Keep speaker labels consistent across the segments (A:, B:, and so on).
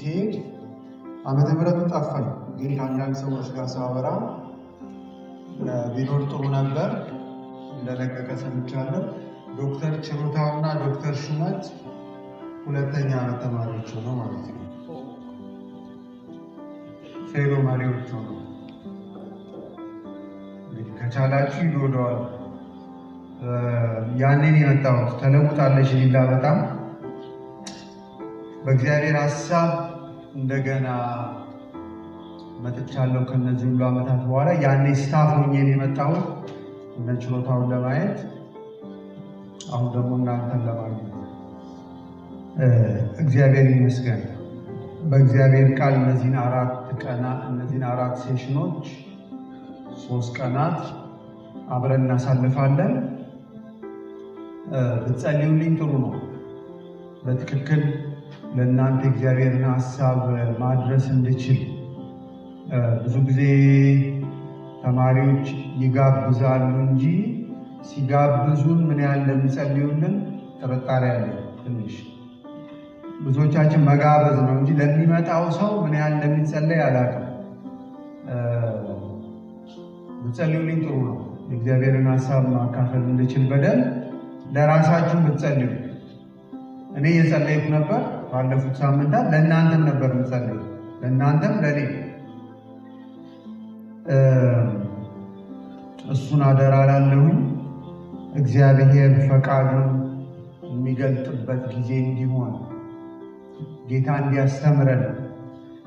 A: ሲሄድ ዓመተ ምሕረቱ ጠፋኝ። ግን ከአንዳንድ ሰዎች ጋር ሳወራ ቢኖር ጥሩ ነበር እንደለቀቀ ሰምቻለሁ። ዶክተር ችሮታውና ዶክተር ሹመት ሁለተኛ ዓመት ተማሪዎች ሆነው ማለት ነው። ፌሎ መሪዎች ሆነው እንግዲህ ከቻላችሁ ይወደዋል። ያንን የመጣሁት ተለውጣለች ሊላ በጣም በእግዚአብሔር ሀሳብ እንደገና መጥቻለሁ። ከነዚህ ሁሉ ዓመታት በኋላ ያኔ ስታፍ ሆኜ የመጣሁት እነ ችሎታውን ለማየት አሁን ደግሞ እናንተን ለማግኘት እግዚአብሔር ይመስገን። በእግዚአብሔር ቃል እነዚህን አራት ሴሽኖች 3 ቀናት አብረን እናሳልፋለን። ብትጸልዩልኝ ጥሩ ነው። በትክክል ለእናንተ እግዚአብሔርን ሀሳብ ማድረስ እንድችል ብዙ ጊዜ ተማሪዎች ይጋብዛሉ እንጂ ሲጋብዙን ምን ያህል እንደሚጸልዩልን ጥርጣሬ አለ። ትንሽ ብዙዎቻችን መጋበዝ ነው እንጂ ለሚመጣው ሰው ምን ያህል እንደሚጸለይ አላውቅም። ብትጸልዩልኝ ጥሩ ነው። የእግዚአብሔርን ሀሳብ ማካፈል እንድችል በደንብ ለራሳችሁ ብትጸልዩ። እኔ እየጸለይኩ ነበር ባለፉት ሳምንታት፣ ለእናንተም ነበር የምጸልዩ፣ ለእናንተም ለእኔ። እሱን አደራ ላለሁኝ እግዚአብሔር ፈቃዱን የሚገልጥበት ጊዜ እንዲሆን ጌታ እንዲያስተምረን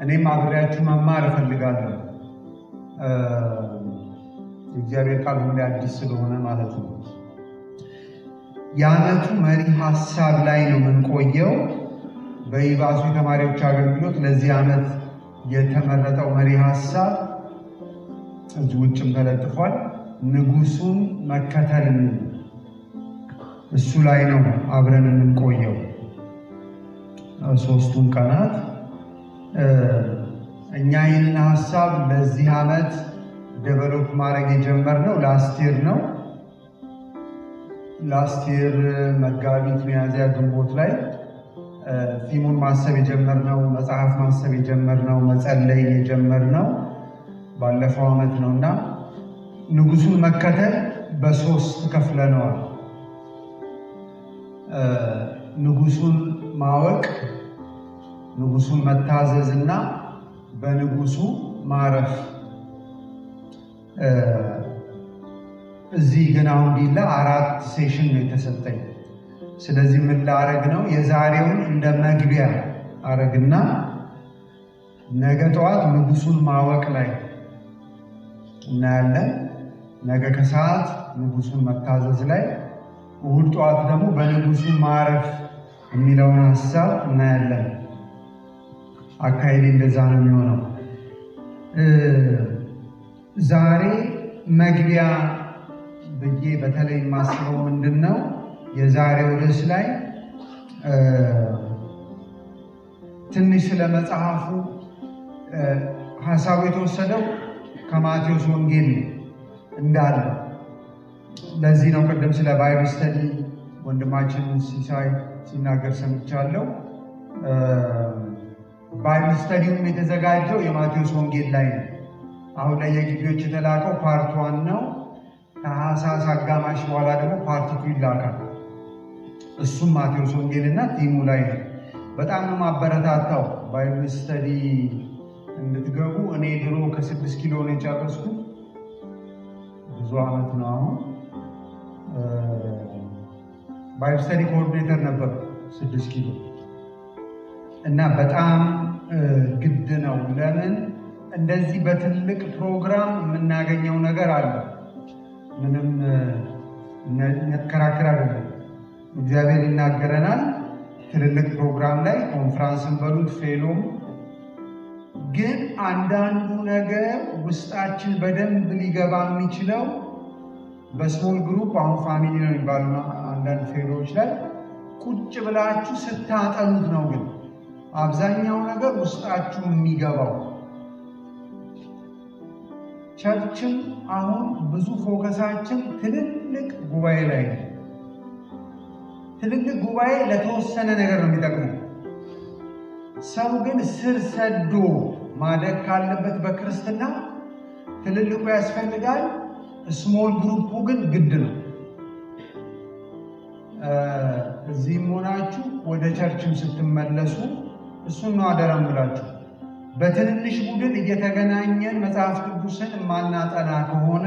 A: እኔም አብሬያችሁ መማር እፈልጋለሁ። የእግዚአብሔር ቃል ሁሌ አዲስ ስለሆነ ማለት ነው። የዓመቱ መሪ ሀሳብ ላይ ነው የምንቆየው። በኢባሱ የተማሪዎች አገልግሎት ለዚህ ዓመት የተመረጠው መሪ ሀሳብ እዚህ ውጭም ተለጥፏል። ንጉሱን መከተል፣ እሱ ላይ ነው አብረን የምንቆየው 3ቱን ቀናት። እኛ ይህንን ሀሳብ ለዚህ ዓመት ዴቨሎፕ ማድረግ የጀመርነው ላስቲር ነው። ላስቲር መጋቢት፣ ሚያዝያ፣ ግንቦት ላይ ቲሙን ማሰብ የጀመርነው፣ መጽሐፍ ማሰብ የጀመርነው፣ መጸለይ የጀመርነው ባለፈው ዓመት ነው እና ንጉሱን መከተል በ3 ከፍለነዋል። ንጉሱን ማወቅ፣ ንጉሱን መታዘዝ እና በንጉሱ ማረፍ። እዚህ ግን አሁን ዲላ 4 ሴሽን ነው የተሰጠኝ። ስለዚህ ምን ላረግ ነው? የዛሬውን እንደ መግቢያ አረግና ነገ ጠዋት ንጉሱን ማወቅ ላይ እናያለን። ነገ ከሰዓት ንጉሱን መታዘዝ ላይ፣ እሁድ ጠዋት ደግሞ በንጉሱ ማረፍ የሚለውን ሀሳብ እናያለን። አካሄዴ እንደዛ ነው የሚሆነው። ዛሬ መግቢያ ብዬ በተለይ የማስበው ምንድን ነው፣ የዛሬው ርዕስ ላይ ትንሽ ስለ መጽሐፉ ሀሳቡ የተወሰደው ከማቴዎስ ወንጌል እንዳለ። ለዚህ ነው ቅድም ስለ ባይብል ስተዲ ወንድማችን ሲሳይ ሲናገር ሰምቻለሁ። ባይብል ስተዲውም የተዘጋጀው የማቴዎስ ወንጌል ላይ ነው። አሁን ላይ የግቢዎች የተላከው ፓርት 1 ነው። ከሐሳስ አጋማሽ በኋላ ደግሞ ፓርት 2 ይላካል። እሱም ማቴዎስ ወንጌልና ቲሙ ላይ ነው። በጣም ነው ማበረታታው ባይብል ስተዲ እንድትገቡ። እኔ ድሮ ከ6 ኪሎ ነው የጨረስኩት። ብዙ ዓመት ነው አሁን። ባይብል ስተዲ ኮኦርዲኔተር ነበር 6 ኪሎ እና በጣም ግድ ነው። ለምን እንደዚህ በትልቅ ፕሮግራም የምናገኘው ነገር አለ። ምንም ነከራከር አይደለም። እግዚአብሔር ይናገረናል። ትልልቅ ፕሮግራም ላይ ኮንፍራንስን በሉት ፌሎም፣ ግን አንዳንዱ ነገር ውስጣችን በደንብ ሊገባ የሚችለው በስሞል ግሩፕ፣ አሁን ፋሚሊ ነው የሚባሉ አንዳንድ ፌሎዎች ላይ ቁጭ ብላችሁ ስታጠኑት ነው። ግን አብዛኛው ነገር ውስጣችሁ የሚገባው ቸርችም አሁን ብዙ ፎከሳችን ትልልቅ ጉባኤ ላይ ነው። ትልልቅ ጉባኤ ለተወሰነ ነገር ነው የሚጠቅመው። ሰው ግን ስር ሰዶ ማደግ ካለበት በክርስትና ትልልቁ ያስፈልጋል፣ ስሞል ግሩፑ ግን ግድ ነው። እዚህም ሆናችሁ ወደ ቸርችም ስትመለሱ እሱን ነው አደራ እምላችሁ። በትንንሽ ቡድን እየተገናኘን መጽሐፍ ቅዱስን ማናጠና ከሆነ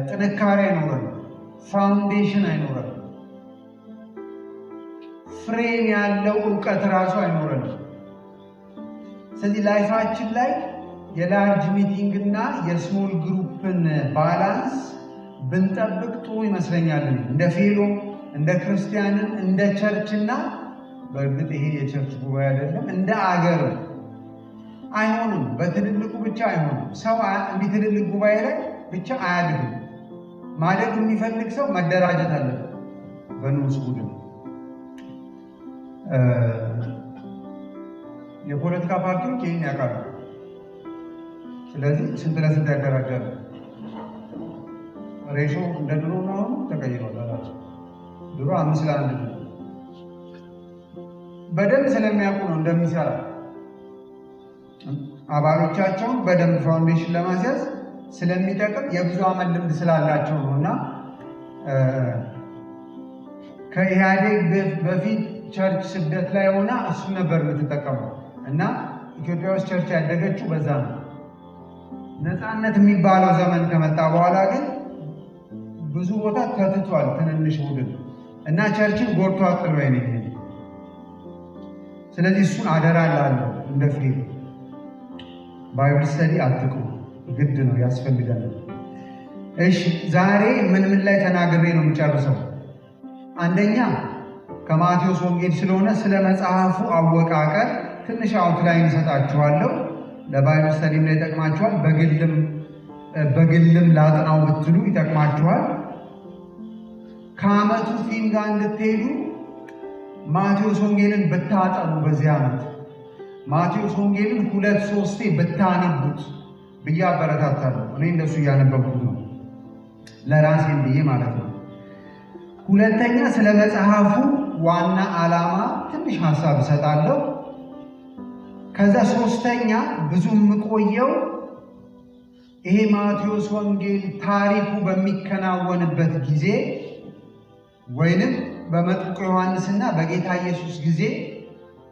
A: ጥንካሬ አይኖረን፣ ፋውንዴሽን አይኖረን፣ ፍሬም ያለው እውቀት ራሱ አይኖረን። ስለዚህ ላይፋችን ላይ የላርጅ ሚቲንግ እና የስሞል ግሩፕን ባላንስ ብንጠብቅ ጥሩ ይመስለኛል። እንደ ፌሎ፣ እንደ ክርስቲያንም፣ እንደ ቸርችና በእርግጥ ይሄ የቸርች ጉባኤ አይደለም፣ እንደ አገር አይሆንም። በትልልቁ ብቻ አይሆንም። ሰው እንዲህ ትልልቅ ጉባኤ ላይ ብቻ አያድግም። ማደግ የሚፈልግ ሰው መደራጀት አለበት በንዑስ ቡድን። የፖለቲካ ፓርቲዎች ይህን ያውቃሉ። ስለዚህ ስንት ለስንት ያደራጃሉ። ሬሾ እንደ ድሮ ነው ተቀይሯል። ድሮ 5 ለ1 ነው። በደንብ ስለሚያውቁ ነው እንደሚሰራ አባሎቻቸውን በደንብ ፋውንዴሽን ለማስያዝ ስለሚጠቅም የብዙ ዓመት ልምድ ስላላቸው ነው። እና ከኢህአዴግ በፊት ቸርች ስደት ላይ ሆና እሱ ነበር የምትጠቀመው። እና ኢትዮጵያ ውስጥ ቸርች ያደገችው በዛ ነው። ነፃነት የሚባለው ዘመን ከመጣ በኋላ ግን ብዙ ቦታ ተትቷል ትንንሽ ቡድን እና ቸርችን ጎድቶ አጥሎ አይነ። ስለዚህ እሱን አደራ ላለው እንደ ፍሬ ባይብል ስተዲ አትቅሩ፣ ግድ ነው፣ ያስፈልጋል። እሺ ዛሬ ምን ላይ ተናግሬ ነው የምጨርሰው? አንደኛ ከማቴዎስ ወንጌል ስለሆነ ስለ መጽሐፉ አወቃቀር ትንሽ አውትላይን እሰጣችኋለሁ። ለባይብል ስተዲም ላይ ይጠቅማችኋል። በግልም ላጥናው ብትሉ ይጠቅማችኋል። ከዓመቱ ፊልም ጋር እንድትሄዱ ማቴዎስ ወንጌልን ብታጠኑ በዚህ ዓመት ማቴዎስ ወንጌልን 2-3 ብታነቡት ብዬ አበረታታለሁ። እኔ እንደሱ እያነበብኩት ነው ለራሴም ብዬ ማለት ነው። ሁለተኛ ስለ መጽሐፉ ዋና ዓላማ ትንሽ ሀሳብ እሰጣለሁ። ከዛ ሶስተኛ ብዙ የምቆየው ይሄ ማቴዎስ ወንጌል ታሪኩ በሚከናወንበት ጊዜ ወይንም በመጥምቁ ዮሐንስና በጌታ ኢየሱስ ጊዜ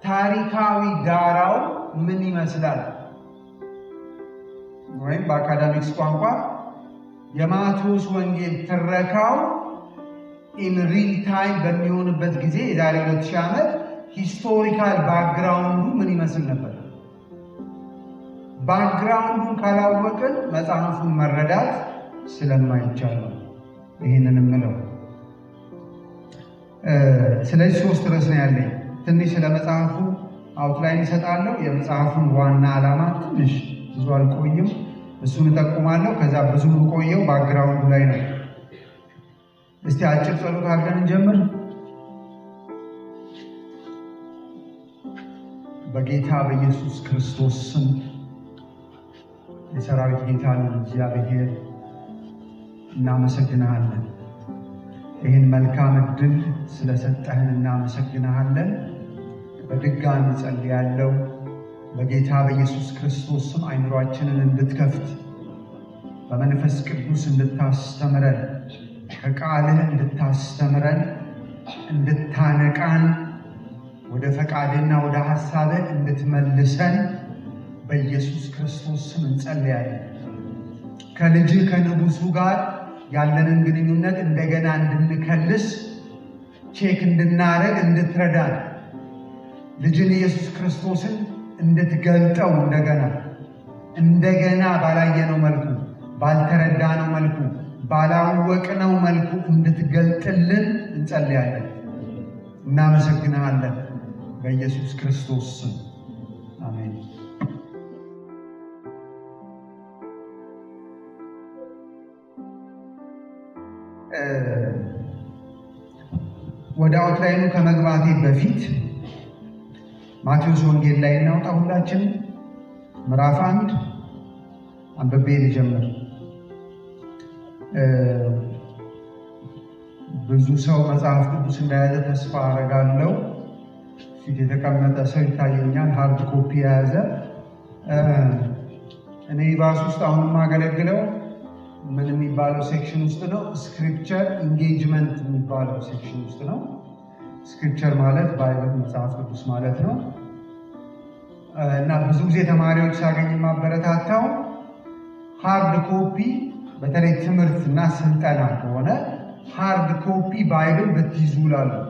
A: ታሪካዊ ዳራው ምን ይመስላል፣ ወይም በአካዳሚክስ ቋንቋ የማቴዎስ ወንጌል ትረካው ኢን ሪል ታይም በሚሆንበት ጊዜ የዛሬ 2000 ዓመት ሂስቶሪካል ባክግራውንዱ ምን ይመስል ነበር። ባክግራውንዱን ካላወቅን መጽሐፉን መረዳት ስለማይቻል ነው ይህንን የምለው። ስለዚህ 3 ርዕስ ነው ያለኝ። ትንሽ ስለ መጽሐፉ አውትላይን እሰጣለሁ። የመጽሐፉን ዋና ዓላማ ትንሽ ብዙ አልቆይም፣ እሱን እጠቁማለሁ። ከዛ ብዙ የምቆየው ባክግራውንዱ ላይ ነው። እስቲ አጭር ጸሎት አድርገን እንጀምር። በጌታ በኢየሱስ ክርስቶስ ስም የሰራዊት ጌታ ነው እግዚአብሔር እናመሰግንሃለን። ይህን መልካም ዕድል ስለሰጠህን እናመሰግንሃለን። በድጋሚ ጸልያለሁ በጌታ በኢየሱስ ክርስቶስ ስም አይምሯችንን እንድትከፍት፣ በመንፈስ ቅዱስ እንድታስተምረን፣ ከቃልህ እንድታስተምረን፣ እንድታነቃን፣ ወደ ፈቃድና ወደ ሐሳብህ እንድትመልሰን በኢየሱስ ክርስቶስ ስም እንጸልያለን። ከልጅህ ከንጉሡ ጋር ያለንን ግንኙነት እንደገና እንድንከልስ፣ ቼክ እንድናረግ እንድትረዳን፣ ልጅን ኢየሱስ ክርስቶስን እንድትገልጠው እንደገና ባላየነው መልኩ፣ ባልተረዳነው መልኩ፣ ባላወቅነው መልኩ እንድትገልጥልን እንጸልያለን። እናመሰግንሃለን በኢየሱስ ክርስቶስ ስም አሜን። ወደ አውትላይኑ ከመግባቴ በፊት ማቴዎስ ወንጌል ላይ እናውጣ። ሁላችን ምዕራፍ 1 አንብቤ ልጀምር። ብዙ ሰው መጽሐፍ ቅዱስ እንደያዘ ተስፋ አደርጋለሁ። ፊት የተቀመጠ ሰው ይታየኛል፣ ሃርድ ኮፒ የያዘ። እኔ ባስ ውስጥ አሁን የማገለግለው ምን የሚባለው ሴክሽን ውስጥ ነው? ስክሪፕቸር ኢንጌጅመንት የሚባለው ሴክሽን ውስጥ ነው። ስክሪፕቸር ማለት ባይብል መጽሐፍ ቅዱስ ማለት ነው። እና ብዙ ጊዜ ተማሪዎች ሳገኝ የማበረታታው ሃርድ ኮፒ፣ በተለይ ትምህርት እና ስልጠና ከሆነ ሃርድ ኮፒ ባይብል ብትይዙ እላለሁ።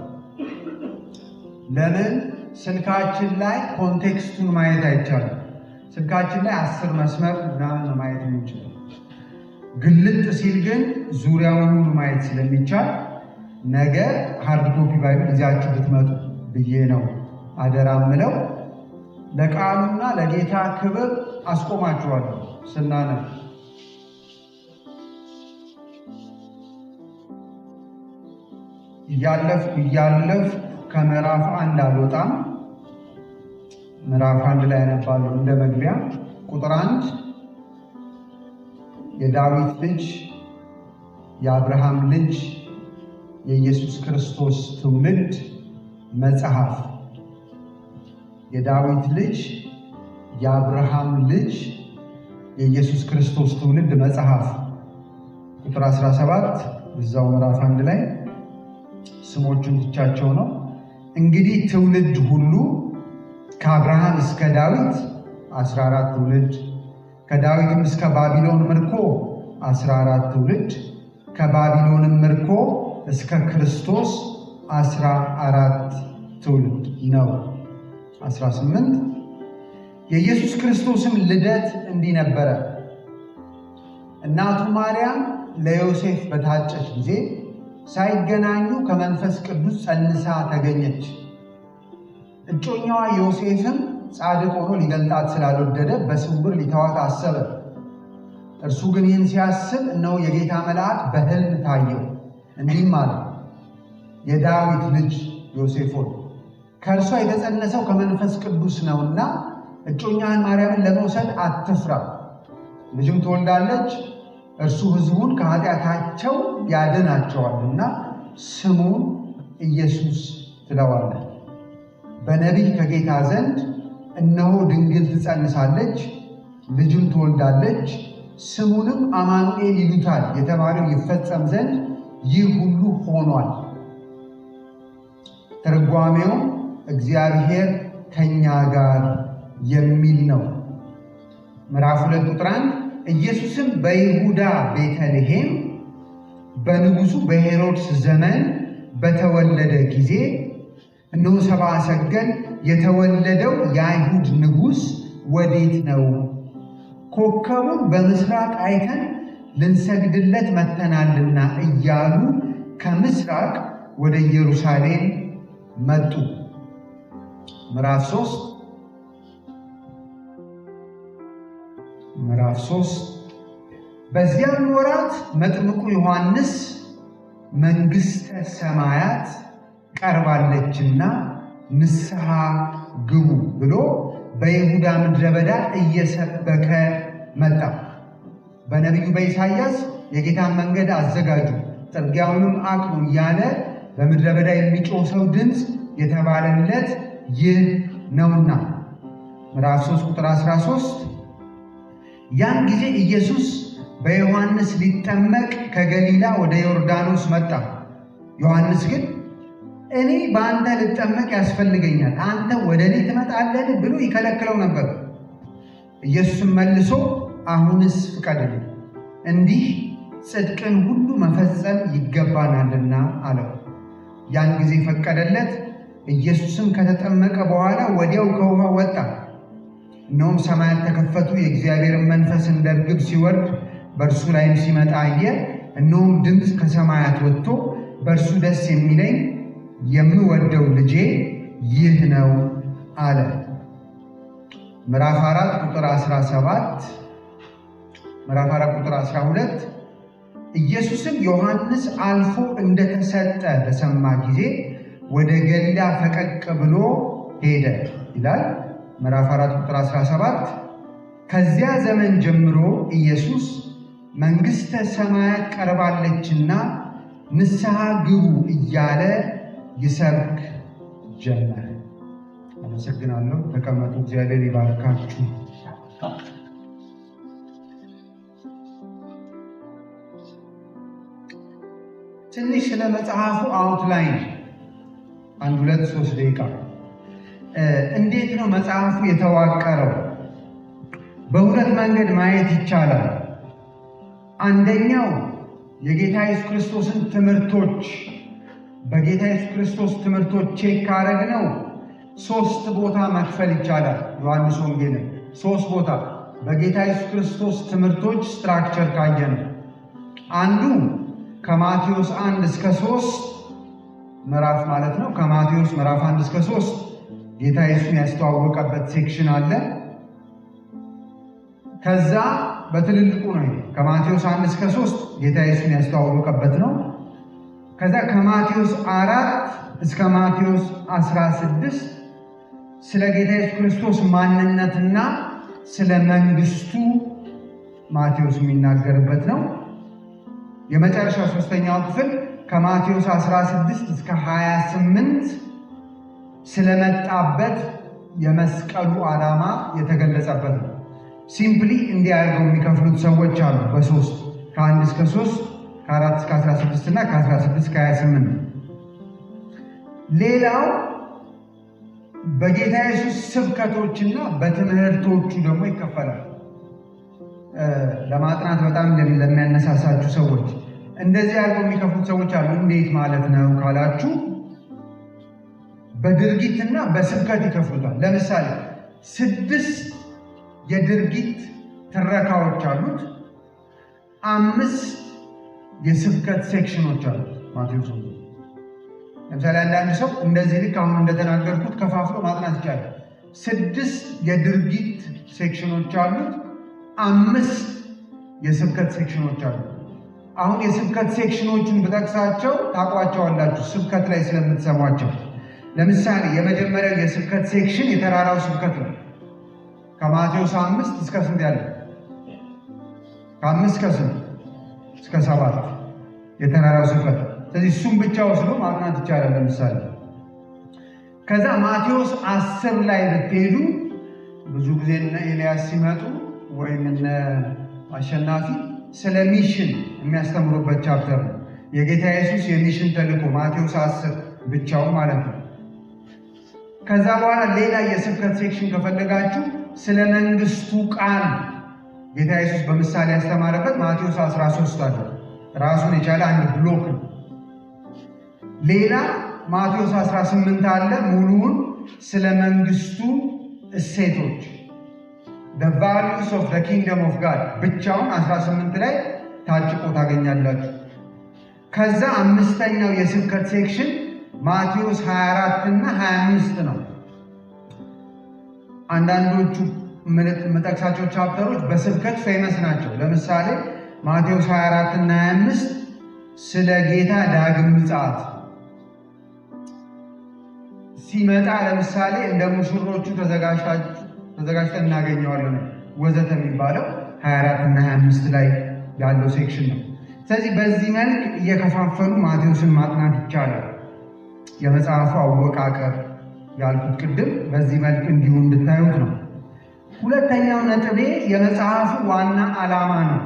A: ለምን? ስልካችን ላይ ኮንቴክስቱን ማየት አይቻልም። ስልካችን ላይ 10 መስመር ምናምን ማየት የምንችለው፣ ግልጥ ሲል ግን ዙሪያውን ሁሉ ማየት ስለሚቻል ነገ ሃርድ ኮፒ ባይብል ይዛችሁ ብትመጡ ብዬ ነው አደራ ምለው። ለቃሉና ለጌታ ክብር አስቆማችኋለሁ ስናነብ። እያለፍኩ ከምዕራፍ 1 አልወጣም። ምዕራፍ 1 ላይ አነባለሁ እንደ መግቢያ። ቁጥር 1 የዳዊት ልጅ የአብርሃም ልጅ የኢየሱስ ክርስቶስ ትውልድ መጽሐፍ። የዳዊት ልጅ የአብርሃም ልጅ የኢየሱስ ክርስቶስ ትውልድ መጽሐፍ። ቁጥር 17 እዛው ምዕራፍ 1 ላይ ስሞቹን ትቻቸው ነው። እንግዲህ ትውልድ ሁሉ ከአብርሃም እስከ ዳዊት 14 ትውልድ፣ ከዳዊትም እስከ ባቢሎን ምርኮ 14 ትውልድ፣ ከባቢሎንም ምርኮ እስከ ክርስቶስ 14 ትውልድ ነው። 18 የኢየሱስ ክርስቶስም ልደት እንዲህ ነበረ። እናቱ ማርያም ለዮሴፍ በታጨች ጊዜ ሳይገናኙ ከመንፈስ ቅዱስ ጸንሳ ተገኘች። እጮኛዋ ዮሴፍም ጻድቅ ሆኖ ሊገልጣት ስላልወደደ በስውር ሊተዋት አሰበ። እርሱ ግን ይህን ሲያስብ እነሆ የጌታ መልአክ በሕልም ታየው፣ እንዲህም አለ፣ የዳዊት ልጅ ዮሴፍ ሆይ ከእርሷ የተጸነሰው ከመንፈስ ቅዱስ ነውና እጮኛህን ማርያምን ለመውሰድ አትፍራ። ልጅም ትወልዳለች፣ እርሱ ሕዝቡን ከኃጢአታቸው ያድናቸዋልና ስሙን ኢየሱስ ትለዋለህ። በነቢይ ከጌታ ዘንድ እነሆ ድንግል ትጸንሳለች፣ ልጅም ትወልዳለች፣ ስሙንም አማኑኤል ይሉታል የተባለው ይፈጸም ዘንድ ይህ ሁሉ ሆኗል። ትርጓሜውም እግዚአብሔር ከእኛ ጋር የሚል ነው። ምዕራፍ 2 ቁጥር 1 ኢየሱስም በይሁዳ ቤተልሔም በንጉሡ በሄሮድስ ዘመን በተወለደ ጊዜ እነሆ ሰብአ ሰገል የተወለደው የአይሁድ ንጉሥ ወዴት ነው? ኮከቡን በምስራቅ አይተን ልንሰግድለት መጥተናልና እያሉ ከምስራቅ ወደ ኢየሩሳሌም መጡ። ምዕራፍ 3 በዚያም ወራት መጥምቁ ዮሐንስ መንግሥተ ሰማያት ቀርባለችና ንስሐ ግቡ ብሎ በይሁዳ ምድረ በዳ እየሰበከ መጣ። በነቢዩ በኢሳይያስ የጌታን መንገድ አዘጋጁ፣ ጥርጊያውንም አቅኑ እያለ በምድረ በዳ የሚጮህ ሰው ድምፅ የተባለለት ይህ ነውና። ምዕራፍ 3 ቁጥር 13 ያን ጊዜ ኢየሱስ በዮሐንስ ሊጠመቅ ከገሊላ ወደ ዮርዳኖስ መጣ። ዮሐንስ ግን እኔ በአንተ ልጠመቅ ያስፈልገኛል፣ አንተ ወደ እኔ ትመጣለህ ብሎ ይከለክለው ነበር። ኢየሱስም መልሶ አሁንስ ፍቀድልኝ፣ እንዲህ ጽድቅን ሁሉ መፈጸም ይገባናልና አለው። ያን ጊዜ ፈቀደለት። ኢየሱስም ከተጠመቀ በኋላ ወዲያው ከውሃ ወጣ። እነሆም ሰማያት ተከፈቱ፣ የእግዚአብሔርን መንፈስ እንደ ርግብ ሲወርድ በእርሱ ላይም ሲመጣ አየ። እነሆም ድምፅ ከሰማያት ወጥቶ በእርሱ ደስ የሚለኝ የምወደው ልጄ ይህ ነው አለ። ምዕራፍ 4 ቁጥር 17 ምዕራፍ 4 ቁጥር 12 ኢየሱስም ዮሐንስ አልፎ እንደተሰጠ በሰማ ጊዜ ወደ ገሊላ ፈቀቅ ብሎ ሄደ ይላል። ምዕራፍ 4 ቁጥር 17 ከዚያ ዘመን ጀምሮ ኢየሱስ መንግሥተ ሰማያት ቀርባለችና ንስሐ ግቡ እያለ ይሰብክ ጀመረ። አመሰግናለሁ። ተቀመጡ። እግዚአብሔር ይባርካችሁ። ትንሽ ስለ መጽሐፉ አውትላይን 1-2-3 ደቂቃ። እንዴት ነው መጽሐፉ የተዋቀረው? በሁለት መንገድ ማየት ይቻላል። አንደኛው የጌታ ኢየሱስ ክርስቶስን ትምህርቶች በጌታ ኢየሱስ ክርስቶስ ትምህርቶች ቼክ ካረግነው 3 ቦታ መክፈል ይቻላል። ዮሐንስ ወንጌልን 3 ቦታ በጌታ ኢየሱስ ክርስቶስ ትምህርቶች ስትራክቸር ካየነው አንዱ ከማቴዎስ 1-3 ምዕራፍ ማለት ነው። ከማቴዎስ ምዕራፍ 1-3 ጌታ ኢየሱስን ያስተዋወቀበት ሴክሽን አለ። ከዛ በትልልቁ ነው። ከማቴዎስ 1-3 ጌታ ኢየሱስን ያስተዋወቀበት ነው። ከዛ ከማቴዎስ 4 እስከ ማቴዎስ 16 ስለ ጌታ ኢየሱስ ክርስቶስ ማንነትና ስለ መንግስቱ ማቴዎስ የሚናገርበት ነው። የመጨረሻ 3ኛው ክፍል ከማቴዎስ 16 እስከ 28 ስለመጣበት የመስቀሉ ዓላማ የተገለጸበት ነው። ሲምፕሊ እንዲያርገው የሚከፍሉት ሰዎች አሉ በ3 ከ1-3 ከ4-16 እና ከ16-28። ሌላው በጌታ ኢየሱስ ስብከቶችና በትምህርቶቹ ደግሞ ይከፈላል። ለማጥናት በጣም ለሚያነሳሳችሁ ሰዎች እንደዚህ ያለው የሚከፍሉት ሰዎች አሉ። እንዴት ማለት ነው ካላችሁ በድርጊትና በስብከት ይከፍሉታል። ለምሳሌ 6 የድርጊት ትረካዎች አሉት፣ 5 የስብከት ሴክሽኖች አሉት ማቴዎስ። ለምሳሌ አንዳንድ ሰው እንደዚህ ልክ አሁን እንደተናገርኩት ከፋፍሎ ማጥናት ይቻላል። 6 የድርጊት ሴክሽኖች አሉት፣ 5 የስብከት ሴክሽኖች አሉት። አሁን የስብከት ሴክሽኖችን ብጠቅሳቸው ታውቋቸዋላችሁ ስብከት ላይ ስለምትሰሟቸው። ለምሳሌ የመጀመሪያው የስብከት ሴክሽን የተራራው ስብከት ነው። ከማቴዎስ 5 እስከ ስንት ያለ? ከ5 እስከ 7 የተራራው ስብከት። ስለዚህ እሱም ብቻ ወስዶ ማጥናት ይቻላል። ለምሳሌ ከዛ ማቴዎስ 10 ላይ ብትሄዱ ብዙ ጊዜ እነ ኤልያስ ሲመጡ ወይም እነ አሸናፊ ስለ ሚሽን የሚያስተምሩበት ቻፕተር ነው። የጌታ ኢየሱስ የሚሽን ተልእኮ ማቴዎስ 10 ብቻው ማለት ነው። ከዛ በኋላ ሌላ የስብከት ሴክሽን ከፈለጋችሁ ስለ መንግስቱ ቃል ጌታ ኢየሱስ በምሳሌ ያስተማረበት ማቴዎስ 13 አለ። ራሱን የቻለ አንድ ብሎክ ነው። ሌላ ማቴዎስ 18 አለ። ሙሉውን ስለ መንግስቱ እሴቶች the values of the kingdom of God ብቻውን 18 ላይ ታጭቆ ታገኛላችሁ። ከዛ 5ኛው የስብከት ሴክሽን ማቴዎስ 24 እና 25 ነው። አንዳንዶቹ የምጠቅሳቸው ቻፕተሮች በስብከት ፌመስ ናቸው። ለምሳሌ ማቴዎስ 24 እና 25 ስለ ጌታ ዳግም ምጽአት ሲመጣ ለምሳሌ እንደ ሙሽሮቹ ተዘጋጅተን እናገኘዋለን ወዘተ የሚባለው 24 እና 25 ላይ ያለው ሴክሽን ነው። ስለዚህ በዚህ መልክ እየከፋፈሉ ማቴዎስን ማጥናት ይቻላል። የመጽሐፉ አወቃቀር ያልኩት ቅድም በዚህ መልክ እንዲሁ እንድታዩት ነው። ሁለተኛው ነጥቤ የመጽሐፉ ዋና ዓላማ ነው።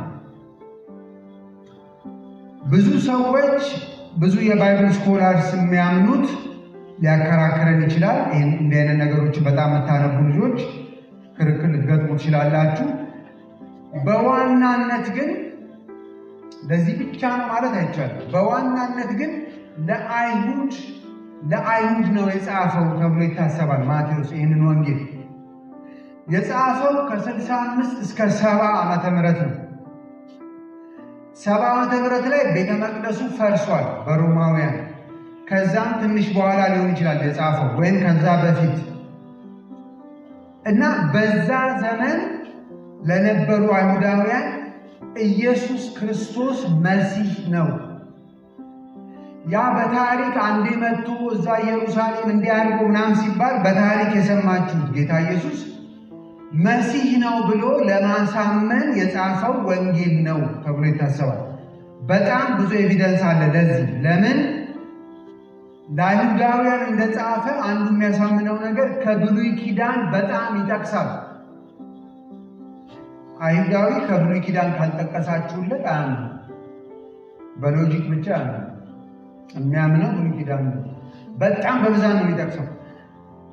A: ብዙ ሰዎች ብዙ የባይብል ስኮላርስ የሚያምኑት ሊያከራክረን ይችላል። እንዲህ አይነት ነገሮች በጣም የምታነቡ ልጆች ክርክር ልትገጥሙ ትችላላችሁ። በዋናነት ግን ለዚህ ብቻ ነው ማለት አይቻልም። በዋናነት ግን ለአይሁድ ነው የጻፈው ተብሎ ይታሰባል። ማቴዎስ ይህንን ወንጌል የጻፈው ከ65 እስከ 70 ዓመተ ምህረት ነው። 70 ዓመተ ምህረት ላይ ቤተ መቅደሱ ፈርሷል በሮማውያን። ከዛም ትንሽ በኋላ ሊሆን ይችላል የጻፈው ወይም ከዛ በፊት እና በዛ ዘመን ለነበሩ አይሁዳውያን ኢየሱስ ክርስቶስ መሲህ ነው። ያ በታሪክ አንዴ መጥቶ እዛ ኢየሩሳሌም እንዲያርጉ ምናምን ሲባል በታሪክ የሰማችሁት ጌታ ኢየሱስ መሲህ ነው ብሎ ለማሳመን የጻፈው ወንጌል ነው ተብሎ ይታሰባል። በጣም ብዙ ኤቪደንስ አለ ለዚህ። ለምን ለአይሁዳውያን እንደጻፈ አንዱ የሚያሳምነው ነገር ከብሉይ ኪዳን በጣም ይጠቅሳል። አይሁዳዊ ከብሉይ ኪዳን ካልጠቀሳችሁለት አያምንም። በሎጂክ ብቻ ነው የሚያምነው። ብሉይ ኪዳን በጣም በብዛት ነው የሚጠቅሰው።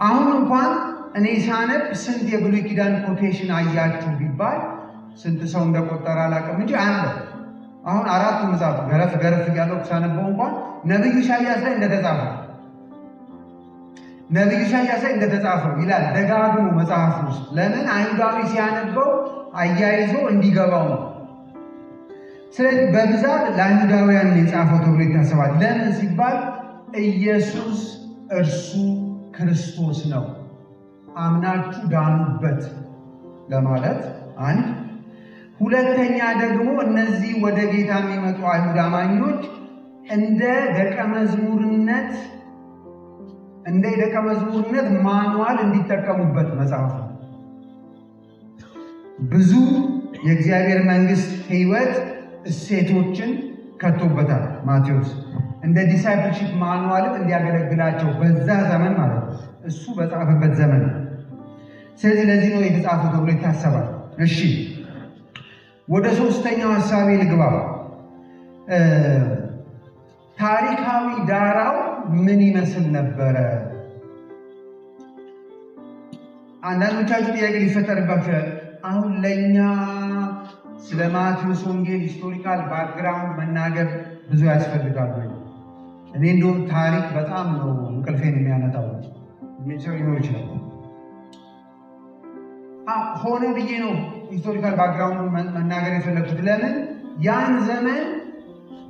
A: አሁን እንኳን እኔ ሳነብ ስንት የብሉይ ኪዳን ኮቴሽን አያችሁ ቢባል ስንት ሰው እንደቆጠረ አላውቅም እንጂ አለ። አሁን አራቱ መጽሐፍ ገረፍ ገረፍ እያለው ሳነበው እንኳን ነቢዩ ኢሳያስ ላይ እንደተጻፈው ይላል ደጋግሞ መጽሐፍ ውስጥ። ለምን? አይሁዳዊ ሲያነበው አያይዞ እንዲገባው ነው። ስለዚህ በብዛት ለአይሁዳውያን የጻፈው ተብሎ ይታሰባል። ለምን ሲባል ኢየሱስ እርሱ ክርስቶስ ነው፣ አምናችሁ ዳኑበት ለማለት አንድ። ሁለተኛ ደግሞ እነዚህ ወደ ጌታ የሚመጡ አይሁድ አማኞች እንደ ደቀ መዝሙርነት ማንዋል እንዲጠቀሙበት መጽሐፍ ነው። ብዙ የእግዚአብሔር መንግሥት ሕይወት እሴቶችን ከቶበታል ማቴዎስ። እንደ ዲሳይፕልሺፕ ማንዋልም እንዲያገለግላቸው በዛ ዘመን ማለት ነው፣ እሱ በጻፈበት ዘመን። ስለዚህ ለዚህ ነው የተጻፈው ተብሎ ይታሰባል። እሺ ወደ ሶስተኛው ሐሳቤ ልግባ። ታሪካዊ ዳራው ምን ይመስል ነበረ? አንዳንዶቻችሁ ጥያቄ ሊፈጠርባችሁ፣ አሁን ለእኛ ስለ ማቴዎስ ወንጌል ሂስቶሪካል ባክግራውንድ መናገር ብዙ ያስፈልጋል ወይ? እኔ እንደውም ታሪክ በጣም ነው እንቅልፌን የሚያመጣው። ሰው ሊኖር ይችላል። ሆነ ብዬ ነው ሂስቶሪካል ባክግራውንድ መናገር የፈለግኩት። ለምን? ያን ዘመን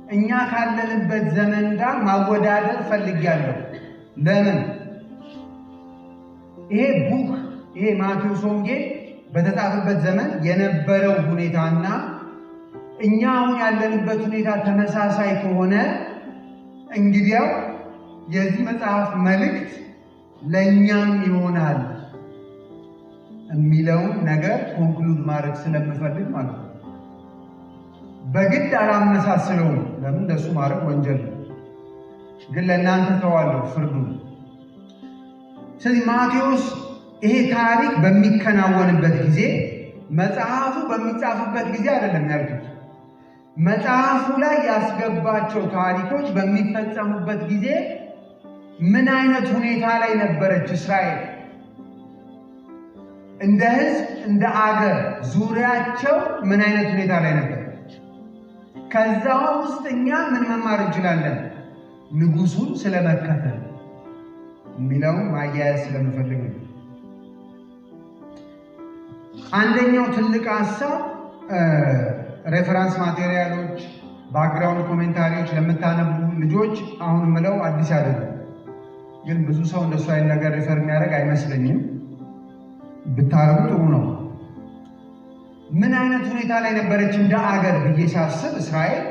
A: እኛ ካለንበት ዘመን ጋር ማወዳደር ፈልጊያለሁ። ለምን? ይሄ ማቴዎስ ወንጌል በተጻፈበት ዘመን የነበረው ሁኔታና እኛ አሁን ያለንበት ሁኔታ ተመሳሳይ ከሆነ እንግዲያው የዚህ መጽሐፍ መልእክት ለእኛም ይሆናል የሚለውን ነገር ኮንክሉድ ማድረግ ስለምፈልግ ማለት ነው። በግድ አላመሳስለውም። ለምን? እንደሱ ማድረግ ወንጀል ነው። ግን ለእናንተ ተዋለሁ ፍርዱን። ስለዚህ ማቴዎስ ይሄ ታሪክ በሚከናወንበት ጊዜ መጽሐፉ በሚጻፍበት ጊዜ አይደለም ያልኩት። መጽሐፉ ላይ ያስገባቸው ታሪኮች በሚፈጸሙበት ጊዜ ምን አይነት ሁኔታ ላይ ነበረች እስራኤል? እንደ ሕዝብ እንደ አገር ዙሪያቸው ምን አይነት ሁኔታ ላይ ነበር? ከዛ ውስጥ እኛ ምን መማር እንችላለን? ንጉሱን ስለመከተል የሚለውን ማያያዝ ስለምፈልግ ነው። አንደኛው ትልቅ ሀሳብ ሬፈራንስ ማቴሪያሎች፣ ባክግራውንድ ኮሜንታሪዎች ለምታነቡ ልጆች አሁን ምለው አዲስ አይደለም፣ ግን ብዙ ሰው እንደሱ አይነት ነገር ሪፈር የሚያደርግ አይመስለኝም። ብታረጉ ጥሩ ነው። ምን አይነት ሁኔታ ላይ ነበረች እንደ አገር ብዬ ሳስብ እስራኤል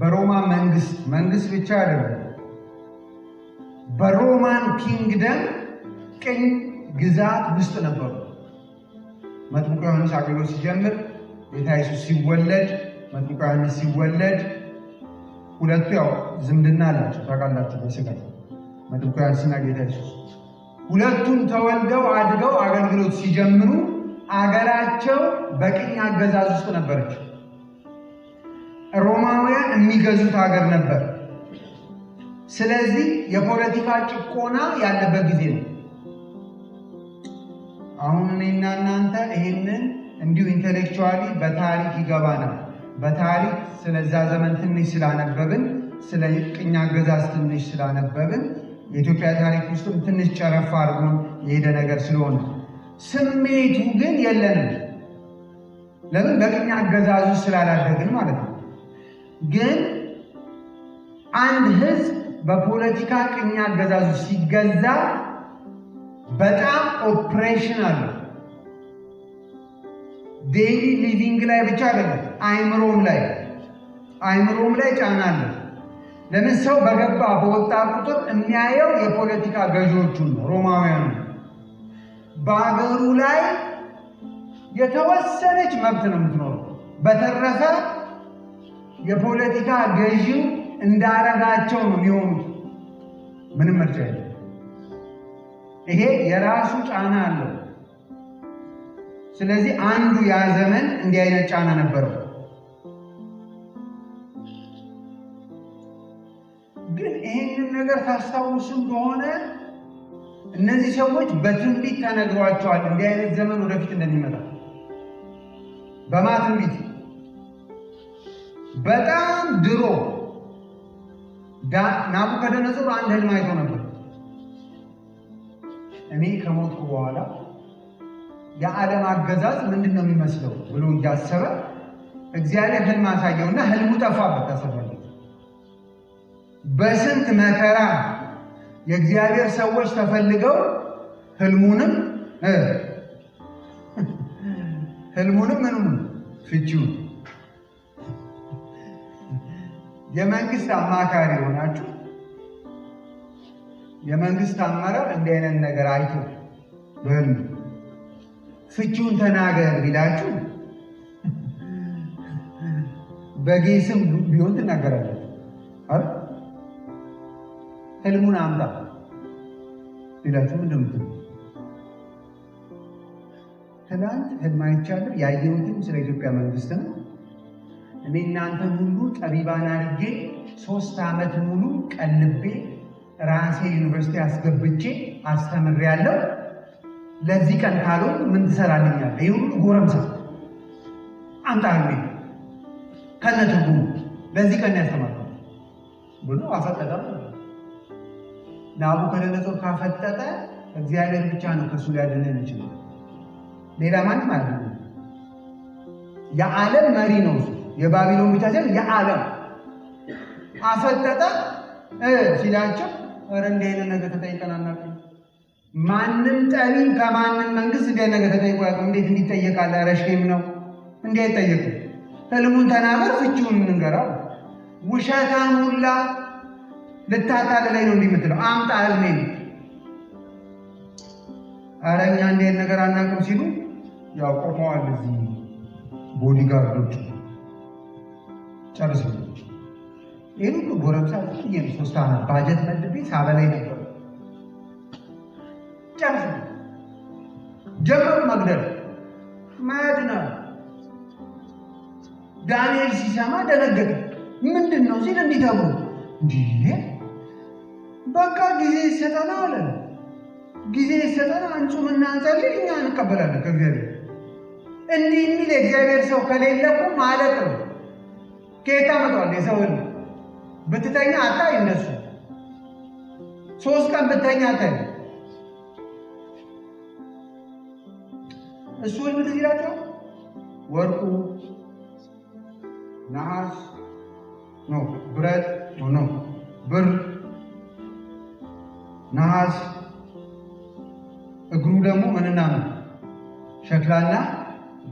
A: በሮማ መንግስት ብቻ አይደለም፣ በሮማን ኪንግደም ቅኝ ግዛት ውስጥ ነበሩ። መጥምቁ ዮሐንስ አገልግሎት ሲጀምር፣ ጌታ ኢየሱስ ሲወለድ፣ መጥምቁ ዮሐንስ ሲወለድ ሁለቱ ያው ዝምድና አላቸው ታውቃላችሁ። በስጋ መጥምቁ ዮሐንስና ጌታ ኢየሱስ ሁለቱም ተወልደው አድገው አገልግሎት ሲጀምሩ አገራቸው በቅኝ አገዛዝ ውስጥ ነበረች። ሮማውያን የሚገዙት ሀገር ነበር። ስለዚህ የፖለቲካ ጭቆና ያለበት ጊዜ ነው። አሁን እኔና እናንተ ይሄንን እንዲሁ ኢንቴሌክቹዋሊ በታሪክ ይገባናል። በታሪክ ስለዛ ዘመን ትንሽ ስላነበብን፣ ስለ ቅኝ አገዛዝ ትንሽ ስላነበብን የኢትዮጵያ ታሪክ ውስጥም ትንሽ ጨረፋ አድርጎን የሄደ ነገር ስለሆነ ስሜቱ ግን የለንም። ለምን? በቅኝ አገዛዙ ስላላደግን ማለት ነው። ግን አንድ ህዝብ በፖለቲካ ቅኝ አገዛዙ ሲገዛ በጣም ኦፕሬሽን አለ። ዴይሊ ሊቪንግ ላይ ብቻ አይደለም፣ አይምሮም ላይ ጫና አለ። ለምን? ሰው በገባ በወጣ ቁጥር የሚያየው የፖለቲካ ገዢዎቹን ነው፣ ሮማውያኑ። በአገሩ ላይ የተወሰነች መብት ነው የምትኖረው። በተረፈ የፖለቲካ ገዢው እንዳረጋቸው ነው የሚሆኑት። ምንም ምርጫ የለም። ይሄ የራሱ ጫና አለው። ስለዚህ አንዱ ያ ዘመን እንዲህ አይነት ጫና ነበረው። ግን ይህንን ነገር ታስታውሱ እንደሆነ እነዚህ ሰዎች በትንቢት ተነግሯቸዋል እንዲህ አይነት ዘመን ወደፊት እንደሚመጣ። በማ ትንቢት? በጣም ድሮ ናቡከደነፆር አንድ ህልም አይቶ ነበር። እኔ ከሞትኩ በኋላ የዓለም አገዛዝ ምንድን ነው የሚመስለው ብሎ እያሰበ እግዚአብሔር ህልም አሳየውና ህልሙ ጠፋበት። ተሰበለ። በስንት መከራ የእግዚአብሔር ሰዎች ተፈልገው ህልሙንም ምኑም ፍቺውን የመንግስት አማካሪ ሆናችሁ የመንግስት አመራር እንዲህ አይነት ነገር አይቶ በህልም ፍቺውን ተናገር ቢላችሁ በጌስም ቢሆን ትናገራለች አይደል? ህልሙን አምጣ ቢላችሁ ምንድን ነው? ትናንት ህልም አይቻለሁ። ያየሁትም ስለ ኢትዮጵያ መንግስት ነው። እኔ እናንተን ሁሉ ጠቢባን አድርጌ 3 ዓመት ሙሉ ቀልቤ ራሴ ዩኒቨርሲቲ አስገብቼ አስተምሬያለሁ። ለዚህ ቀን ካልሆን ምን ትሰራልኛለህ? ይህ ሁሉ ጎረምሳ አምጣ ህልሜ ከነትርጉሙ ለዚህ ቀን ያስተማርኩት ብሎ አፈጠጠ። ናቡከደነፆር ካፈጠጠ እግዚአብሔር ብቻ ነው ከእሱ ሊያድነን ይችላል። ሌላ ማንም አይደለም። የዓለም መሪ ነው እሱ። የባቢሎን ብቻ ሳይሆን የዓለም አፈጠጠ ሲላቸው ኧረ እንዲህ አይነት ነገር ተጠይቀን አናውቅም። ማንም ጠሪ ከማንም መንግስት እንዲህ ነገር ተጠይቆ ያውቅም። እንዴት እንዲጠየቃል? ኧረ ሼም ነው። እንዲህ አይጠየቅም። ህልሙን ተናገር፣ ፍቺውን እንንገራው። ውሸታም ሁላ ልታታልለኝ ነው እንዲህ የምትለው? አምጣ ህልሜን። ኧረ እኛ እንዲህ አይነት ነገር አናውቅም ሲሉ ያው ቆመዋል እዚህ ቦዲጋርዶች ጨርሰው። ይህን ሁሉ ጎረምሳ ይህን 3 ዓመት ባጀት መድቤ ሳበላይ ነበር። ጨርሰው ጀመሩ መግደል ማያድናል። ዳንኤል ሲሰማ ደነገጠ። ምንድን ነው ሲል እንዲተብሩ እንዲህ በቃ ጊዜ ይሰጠና አለ። ጊዜ ይሰጠና አንጹምና አንጸልይ፣ እኛ እንቀበላለን ከእግዚአብሔር። እንዲህ የሚል የእግዚአብሔር ሰው ከሌለ እኮ ማለት ነው። ከየት አመጣዋል? የሰው ህልም ብትተኛ አታይ እነሱ 3 ቀን ብትተኛ አታይ እሱ ህልም ትዝ ይላቸዋል። ወርቁ ነሐስ ነው ብረት ነው ብር ነሐስ፣ እግሩ ደግሞ ምንና ምን ሸክላና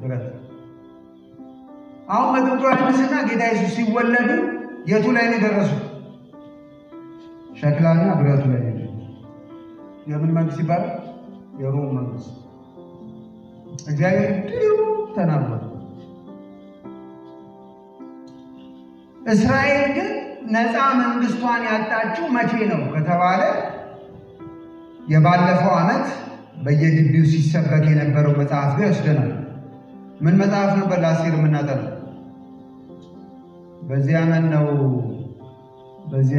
A: ብረት። አሁን መጥምቁ ዮሐንስና ጌታ ኢየሱስ ሲወለዱ የቱ ላይ ነው የደረሱት? ሸክላና ብረቱ ላይ ነው። የምን መንግስት ይባላል? የሮም መንግስት። እግዚአብሔር እንዲሁ ተናግሯል። እስራኤል ግን ነፃ መንግስቷን ያጣችው መቼ ነው ከተባለ የባለፈው ዓመት በየግቢው ሲሰበክ የነበረው መጽሐፍ ጋር ይወስደናል። ምን መጽሐፍ ነበር? ለአስቴር የምናጠናው በዚህ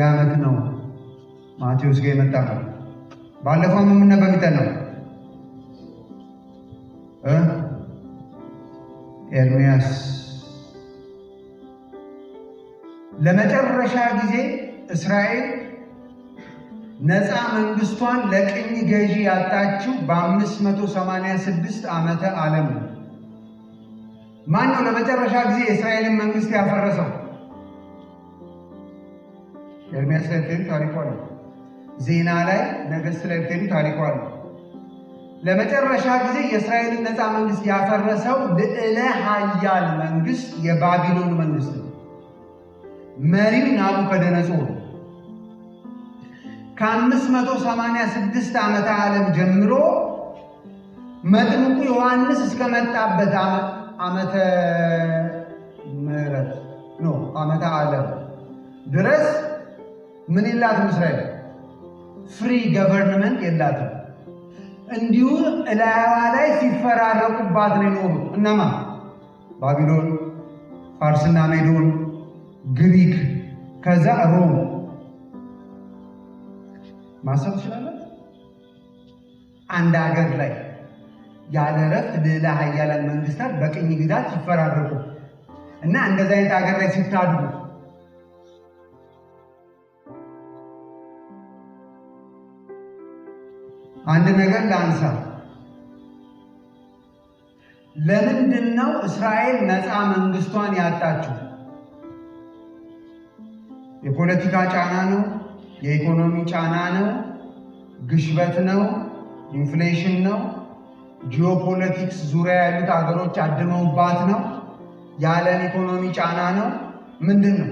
A: ዓመት ነው ማቴዎስ ጋር የመጣ ነው። ባለፈው ምን ነበር የሚጠናው? ኤርምያስ። ለመጨረሻ ጊዜ እስራኤል ነፃ መንግስቷን ለቅኝ ገዢ ያጣችው በ586 ዓመተ ዓለም ነው። ማን ነው ለመጨረሻ ጊዜ የእስራኤልን መንግስት ያፈረሰው? ኤርምያስ ላይ ብትሄዱ ታሪኩ አለ። ዜና ላይ ነገሥት ላይ ብትሄዱ ታሪኩ አለ። ለመጨረሻ ጊዜ የእስራኤልን ነፃ መንግስት ያፈረሰው ልዕለ ኃያል መንግስት የባቢሎን መንግስት ነው። መሪው ናቡከደነፆር ከ586 ዓመተ ዓለም ጀምሮ መጥምቁ ዮሐንስ እስከመጣበት ዓመተ ምህረት ነው ዓመተ ዓለም ድረስ ምን የላትም እስራኤል? ፍሪ ገቨርንመንት የላትም። እንዲሁ እላያዋ ላይ ሲፈራረቁባት ነው የኖሩት። እነማ? ባቢሎን፣ ፋርስና ሜዶን፣ ግሪክ፣ ከዛ ሮም። ማሰብ ትችላለን። አንድ ሀገር ላይ ያለ እረፍት ሌላ ሀያላን መንግስታት በቅኝ ግዛት ሲፈራረቁ እና እንደዚህ አይነት ሀገር ላይ ሲታድጉ አንድ ነገር ላንሳ። ለምንድን ነው እስራኤል ነፃ መንግስቷን ያጣችው? የፖለቲካ ጫና ነው? የኢኮኖሚ ጫና ነው? ግሽበት ነው? ኢንፍሌሽን ነው? ጂኦፖለቲክስ ዙሪያ ያሉት ሀገሮች አድመውባት ነው? የዓለም ኢኮኖሚ ጫና ነው? ምንድን ነው?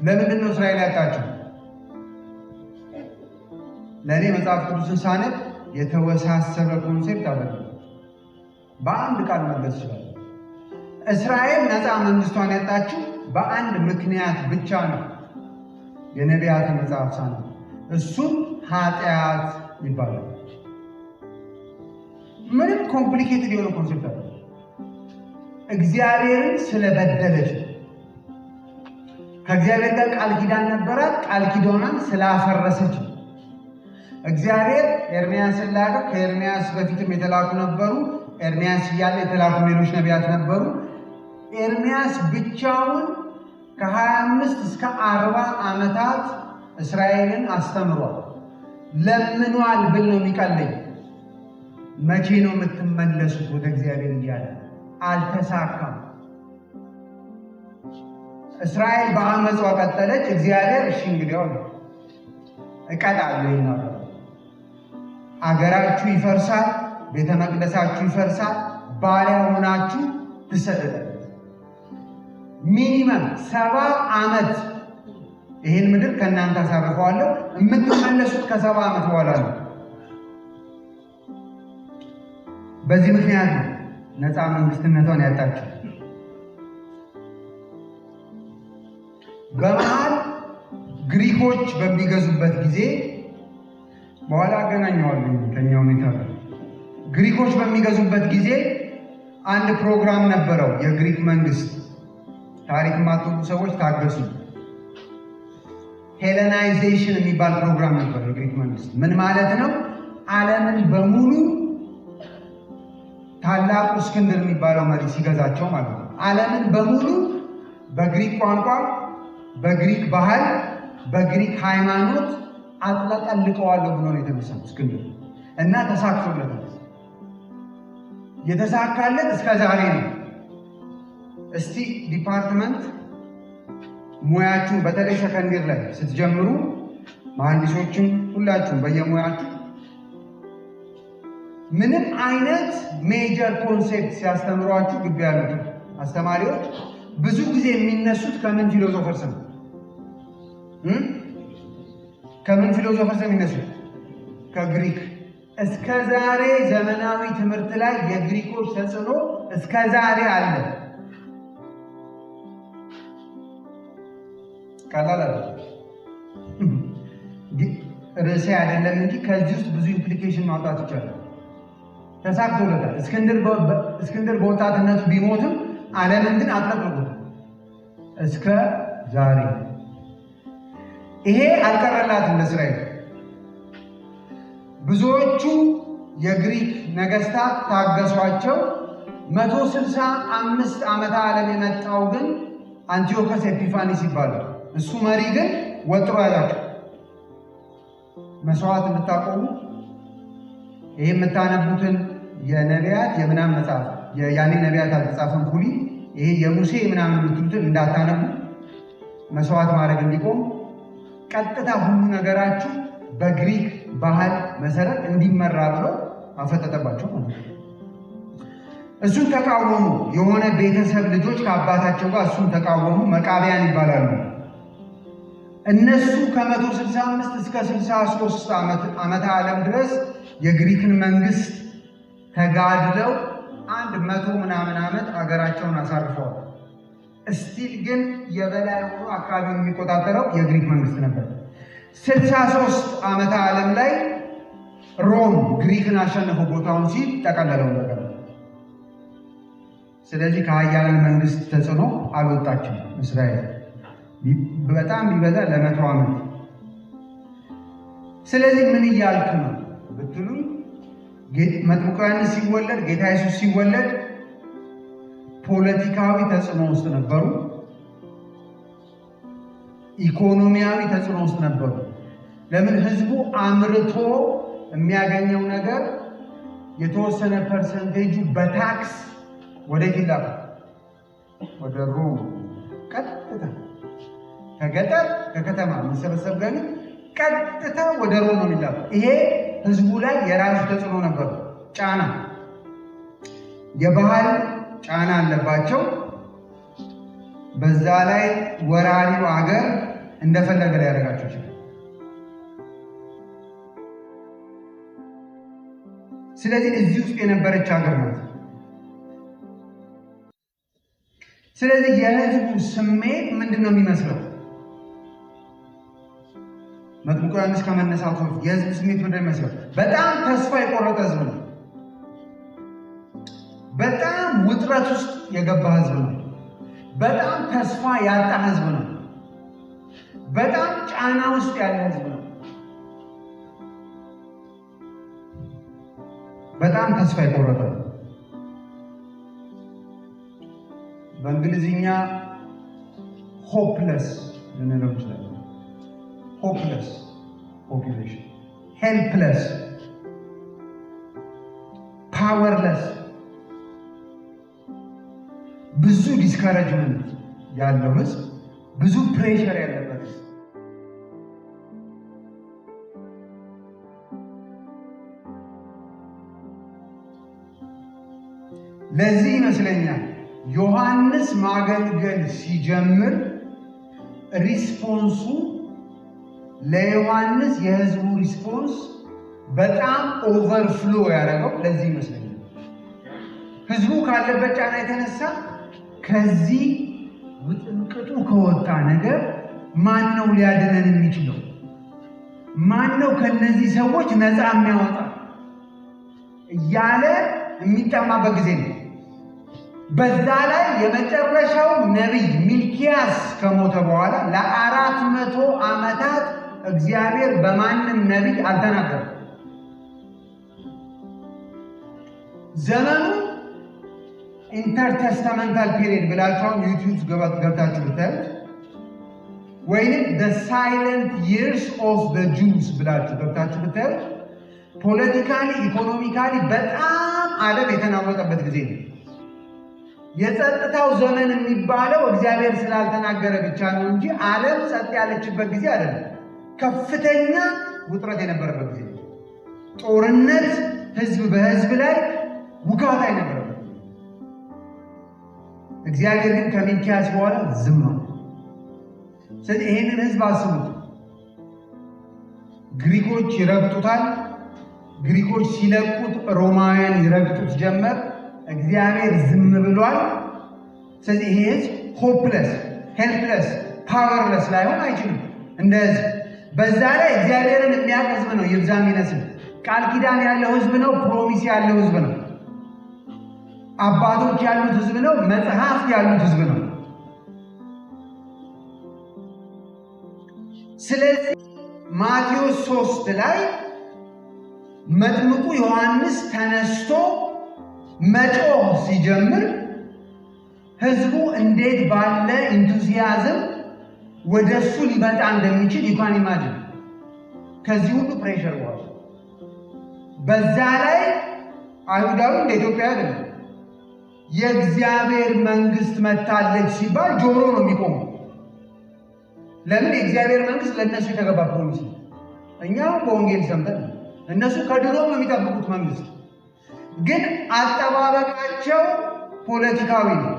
A: ለምንድን ነው እስራኤል ያጣችው? ለእኔ መጽሐፍ ቅዱስን ሳነብ የተወሳሰበ ኮንሴፕት አለ። በአንድ ቃል መግለጽ ይችላል። እስራኤል ነፃ መንግስቷን ያጣችው በአንድ ምክንያት ብቻ ነው። የነቢያትን መጽሐፍ ሳነብ እሱም ኃጢአት ይባላል። ምንም ኮምፕሊኬትድ የሆነ ኮንሴፕት አለ። እግዚአብሔርን ስለበደለች፣ ከእግዚአብሔር ጋር ቃል ኪዳን ነበራት፣ ቃል ኪዳኗን ስላፈረሰች። እግዚአብሔር ኤርምያስን ላከ። ከኤርምያስ በፊትም የተላኩ ነበሩ። ኤርምያስ እያለ የተላኩ ሌሎች ነቢያት ነበሩ። ኤርምያስ ብቻውን ከ25 እስከ 40 ዓመታት እስራኤልን አስተምሯል። ለምኗል ብል ነው የሚቀለኝ። መቼ ነው የምትመለሱት ወደ እግዚአብሔር እያለ አልተሳካም። እስራኤል በአመጿ ቀጠለች። እግዚአብሔር እሺ እንግዲያው እቀጣለሁ ይናገራል። አገራችሁ ይፈርሳል፣ ቤተ መቅደሳችሁ ይፈርሳል፣ ባሪያ ሆናችሁ ትሰደዳላችሁ። ሚኒመም 70 ዓመት ይህን ምድር ከእናንተ አሳርፈዋለሁ። የምትመለሱት ከ70 ዓመት በኋላ ነው። በዚህ ምክንያት ነው ነፃ መንግስትነቷን ያጣችው። በመሃል ግሪኮች በሚገዙበት ጊዜ በኋላ አገናኘዋለሁ ከኛ ሁኔታ ጋር። ግሪኮች በሚገዙበት ጊዜ አንድ ፕሮግራም ነበረው የግሪክ መንግስት። ታሪክ የማትወዱ ሰዎች ታገሱ። ሄለናይዜሽን የሚባል ፕሮግራም ነበር የግሪክ መንግስት። ምን ማለት ነው? ዓለምን በሙሉ ታላቁ እስክንድር የሚባለው መሪ ሲገዛቸው ማለት ነው። ዓለምን በሙሉ በግሪክ ቋንቋ፣ በግሪክ ባህል፣ በግሪክ ሃይማኖት አጥለቀልቀዋለሁ ብሎ ነው የተነሳው እስክንድር እና ተሳክቶለታል። የተሳካለት እስከ ዛሬ ነው። እስቲ ዲፓርትመንት ሙያችሁን በተለይ ሰከንድር ላይ ስትጀምሩ መሐንዲሶችም ሁላችሁም በየሙያችሁ ምንም አይነት ሜጀር ኮንሴፕት ሲያስተምሯችሁ ግቢ ያሉት አስተማሪዎች ብዙ ጊዜ የሚነሱት ከምን ፊሎሶፈርስ ነው? ከምን ፊሎሶፈርስ ነው የሚነሱት? ከግሪክ። እስከ ዛሬ ዘመናዊ ትምህርት ላይ የግሪኮች ተጽዕኖ እስከ ዛሬ አለ። ቀላል አይደለም። ርዕሴ አይደለም እንጂ ከዚህ ውስጥ ብዙ ኢምፕሊኬሽን ማውጣት ይቻላል። ተሳክቶለታል። እስክንድር በወጣትነቱ ቢሞትም ዓለምን ግን አጥለቅልቆታል እስከ ዛሬ። ይሄ አልቀረላትም ለእስራኤል። ብዙዎቹ የግሪክ ነገስታት ታገሷቸው። 165 ዓመተ ዓለም የመጣው ግን አንቲዮከስ ኤፒፋኒስ ይባላል። እሱ መሪ ግን ወጥሮ ያላቸው መስዋዕት እንድታቆሙ ይሄ የምታነቡትን የነቢያት የምናምን መጽሐፍ ያኔ ነቢያት አልተጻፈም ሁሉ ይሄ የሙሴ ምናምን የምትሉትን እንዳታነቡ መስዋዕት ማድረግ እንዲቆም ቀጥታ ሁሉ ነገራችሁ በግሪክ ባህል መሰረት እንዲመራ ብሎ አፈጠጠባቸው ማለት ነው። እሱን ተቃወሙ። የሆነ ቤተሰብ ልጆች ከአባታቸው ጋር እሱን ተቃወሙ። መቃቢያን ይባላሉ። እነሱ ከ165 እስከ 63 ዓመተ ዓለም ድረስ የግሪክን መንግስት ተጋድለው 100 ምናምን ዓመት አገራቸውን አሳርፈዋል። እስቲል ግን የበላይ ሆኖ አካባቢውን የሚቆጣጠረው የግሪክ መንግስት ነበር። 63 ዓመተ ዓለም ላይ ሮም ግሪክን አሸነፈ ቦታውን ሲል ጠቀለለው ነገር። ስለዚህ ከሀያላን መንግስት ተጽዕኖ አልወጣችም እስራኤል በጣም ቢበዛ ለ100 ዓመት። ስለዚህ ምን እያልክ ነው ብትሉ መጥምቁ ዮሐንስ ሲወለድ ጌታ ኢየሱስ ሲወለድ ፖለቲካዊ ተጽዕኖ ውስጥ ነበሩ፣ ኢኮኖሚያዊ ተጽዕኖ ውስጥ ነበሩ። ለምን ህዝቡ አምርቶ የሚያገኘው ነገር የተወሰነ ፐርሰንቴጁ በታክስ ወደ ይላል ወደ ሮም ቀጥታ ከገጠር ከከተማ መሰብሰብ ገቢ ቀጥታ ወደ ሮም ነው የሚላል። ይሄ ህዝቡ ላይ የራሱ ተጽዕኖ ነበር። ጫና የባህል ጫና አለባቸው። በዛ ላይ ወራሪው አገር እንደፈለገ ሊያደርጋቸው ይችላል። ስለዚህ እዚህ ውስጥ የነበረች ሀገር ናት። ስለዚህ የህዝቡ ስሜት ምንድን ነው የሚመስለው? መጥምቁ ዮሐንስ ከመነሳቱ የህዝቡ ስሜት ምንድን ነው የሚመስለው? በጣም ተስፋ የቆረጠ ህዝብ ነው። በጣም ውጥረት ውስጥ የገባ ህዝብ ነው። በጣም ተስፋ ያጣ ህዝብ ነው። በጣም ጫና ውስጥ ያለ ህዝብ ነው። በጣም ተስፋ የቆረጠ በእንግሊዝኛ ሆፕለስ ልንለው እንችላለን። ሆፕለስ ፖፑሌሽን፣ ሄልፕለስ፣ ፓወርለስ፣ ብዙ ዲስካሬጅመንት ያለው ህዝብ፣ ብዙ ፕሬሸር ያለበት ህዝብ። ለዚህ ይመስለኛል ዮሐንስ ማገልገል ሲጀምር ሪስፖንሱ ለዮሐንስ የህዝቡ ሪስፖንስ በጣም ኦቨርፍሎ ያደረገው ለዚህ ይመስለኛል። ህዝቡ ካለበት ጫና የተነሳ ከዚህ ውጥንቅጡ ከወጣ ነገር ማን ነው ሊያድነን የሚችለው? ማን ነው ከነዚህ ሰዎች ነፃ የሚያወጣ እያለ የሚጠማበት ጊዜ ነው። በዛ ላይ የመጨረሻው ነቢይ ሚልኪያስ ከሞተ በኋላ ለ400 ዓመታት እግዚአብሔር በማንም ነቢይ አልተናገረም። ዘመኑ ኢንተርቴስተመንታል ፒሪየድ ብላችሁ ዩቲዩብ ገብታችሁ ብታዩት ወይንም the silent years of the Jews ብላችሁ ገብታችሁ ብታዩት ፖለቲካሊ ኢኮኖሚካሊ በጣም ዓለም የተናወጠበት ጊዜ ነው። የጸጥታው ዘመን የሚባለው እግዚአብሔር ስላልተናገረ ብቻ ነው እንጂ ዓለም ጸጥ ያለችበት ጊዜ አይደለም። ከፍተኛ ውጥረት የነበረበት ጊዜ፣ ጦርነት፣ ህዝብ በህዝብ ላይ ውካታ የነበረበት። እግዚአብሔር ግን ከሚልኪያስ በኋላ ዝም አለ። ስለዚህ ይህንን ህዝብ አስቡት። ግሪኮች ይረግጡታል። ግሪኮች ሲለቁት ሮማውያን ይረግጡት ጀመር። እግዚአብሔር ዝም ብሏል። ስለዚህ ይሄ ህዝብ ሆፕለስ፣ ሄልፕለስ፣ ፓወርለስ ላይሆን አይችልም እንደ ህዝብ። በዛ ላይ እግዚአብሔርን የሚያውቅ ህዝብ ነው። ይብዛ የሚነስል ቃል ኪዳን ያለው ህዝብ ነው። ፕሮሚስ ያለው ህዝብ ነው። አባቶች ያሉት ህዝብ ነው። መጽሐፍት ያሉት ህዝብ ነው። ስለዚህ ማቴዎስ 3 ላይ መጥምቁ ዮሐንስ ተነስቶ መጮህ ሲጀምር ህዝቡ እንዴት ባለ ኢንቱዚያዝም ወደ እሱ ሊመጣ እንደሚችል ይኳን ኢማጅን። ከዚህ ሁሉ ፕሬሸር በኋላ በዛ ላይ አይሁዳዊ እንደ ኢትዮጵያ አይደለም። የእግዚአብሔር መንግስት መታለች ሲባል ጆሮ ነው የሚቆመው። ለምን? የእግዚአብሔር መንግስት ለእነሱ የተገባ ፕሮሚስ ነው። እኛ በወንጌል ሰምተን፣ እነሱ ከድሮ ነው የሚጠብቁት መንግስት። ግን አጠባበቃቸው ፖለቲካዊ ነው።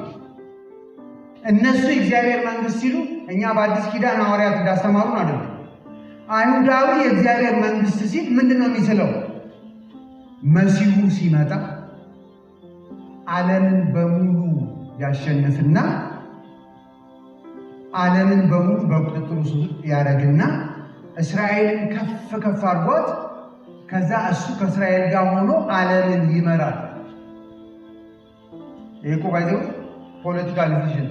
A: እነሱ የእግዚአብሔር መንግስት ሲሉ እኛ በአዲስ ኪዳን ሐዋርያት እንዳስተማሩን አይደለም። አይሁዳዊ የእግዚአብሔር መንግስት ሲል ምንድን ነው የሚስለው? መሲሁ ሲመጣ ዓለምን በሙሉ ያሸንፍና ዓለምን በሙሉ በቁጥጥሩ ስር ያደርግና እስራኤልን ከፍ ከፍ አድርጓት ከዛ እሱ ከእስራኤል ጋር ሆኖ ዓለምን ይመራል። ይሄ እኮ ባይዘው ፖለቲካል ቪዥን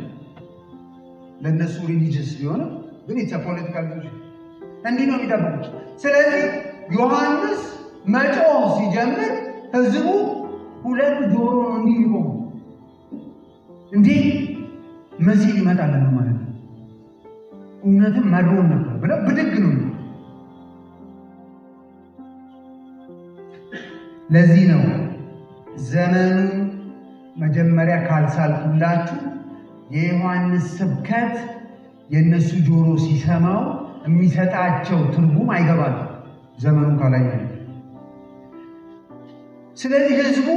A: ለእነሱ ሪሊጂየስ ቢሆንም ግን ኢትስ ፖለቲካል ቪዥን እንዲህ ነው የሚጠብቁት። ስለዚህ ዮሐንስ መጮህ ሲጀምር ህዝቡ ሁለት ጆሮ ነው እንዲህ የሚቆሙ እንዲህ መሲህ ይመጣል ማለት ነው፣ እውነትም መሮን ነበር ብለው ብድግ ነው። ለዚህ ነው ዘመኑ መጀመሪያ ካልሳልኩላችሁ የዮሐንስ ስብከት የነሱ ጆሮ ሲሰማው የሚሰጣቸው ትርጉም አይገባል ዘመኑ ካላይ። ስለዚህ ህዝቡ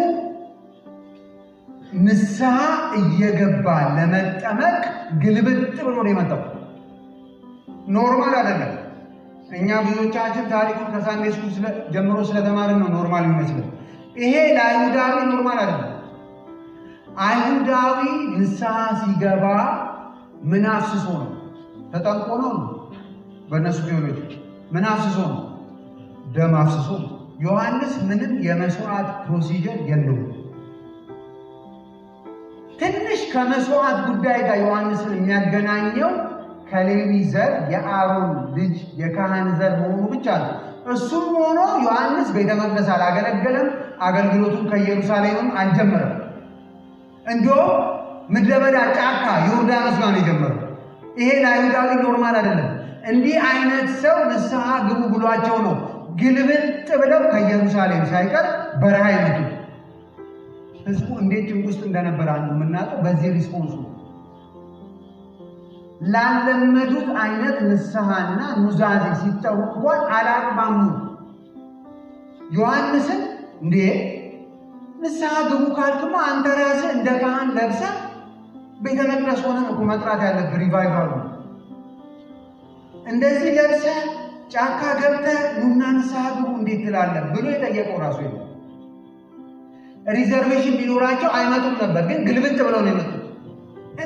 A: ንስሐ እየገባ ለመጠመቅ ግልብጥ ብሎ ነው የመጣው። ኖርማል አይደለም። እኛ ብዙዎቻችን ታሪኩን ከሳንዴ ስኩል ጀምሮ ስለተማርን ነው ኖርማል የሚመስለው። ይሄ ለአይሁዳዊ ኖርማል አይደለም። አይሁዳዊ ንስሐ ሲገባ ምን አፍስሶ ነው? ተጠምቆ ነው? በእነሱ ቴዎሎጂ ምን አፍስሶ ነው? ደም አፍስሶ ነው። ዮሐንስ ምንም የመስዋዕት ፕሮሲጀር የለውም። ትንሽ ከመስዋዕት ጉዳይ ጋር ዮሐንስን የሚያገናኘው ከሌዊ ዘር የአሮን ልጅ የካህን ዘር መሆኑ ብቻ ነው። እሱም ሆኖ ዮሐንስ ቤተ መቅደስ አላገለገለም። አገልግሎቱን ከኢየሩሳሌምም አልጀመረም። እንዲሁም ምድረ በዳ ጫካ ዮርዳኖስ ነው የጀመረው። ይሄ ለአይሁዳዊ ኖርማል አይደለም። እንዲህ አይነት ሰው ንስሐ ግቡ ብሏቸው ነው ግልብጥ ብለው ከኢየሩሳሌም ሳይቀር በረሃ ይመጡ። ህዝቡ እንዴት ጭንቅ ውስጥ እንደነበረ አንዱ የምናውቀው በዚህ ሪስፖንሱ ላለመዱት አይነት ንስሐና ኑዛዜ ሲጠሩ እንኳን አላቅማሙ። ዮሐንስን እንዴ ንስሐ ግቡ ካልክማ አንተ ራስህ እንደ ካህን ለብሰህ ቤተ መቅደስ ሆነን እኮ መጥራት ያለብህ ሪቫይቫሉ እንደዚህ ለብሰህ ጫካ ገብተህ ኑና ንስሐ ግቡ እንዴት ትላለህ ብሎ የጠየቀው ራሱ የለም። ሪዘርቬሽን ቢኖራቸው አይመጡም ነበር፣ ግን ግልብጥ ብለው ነው የመጡት።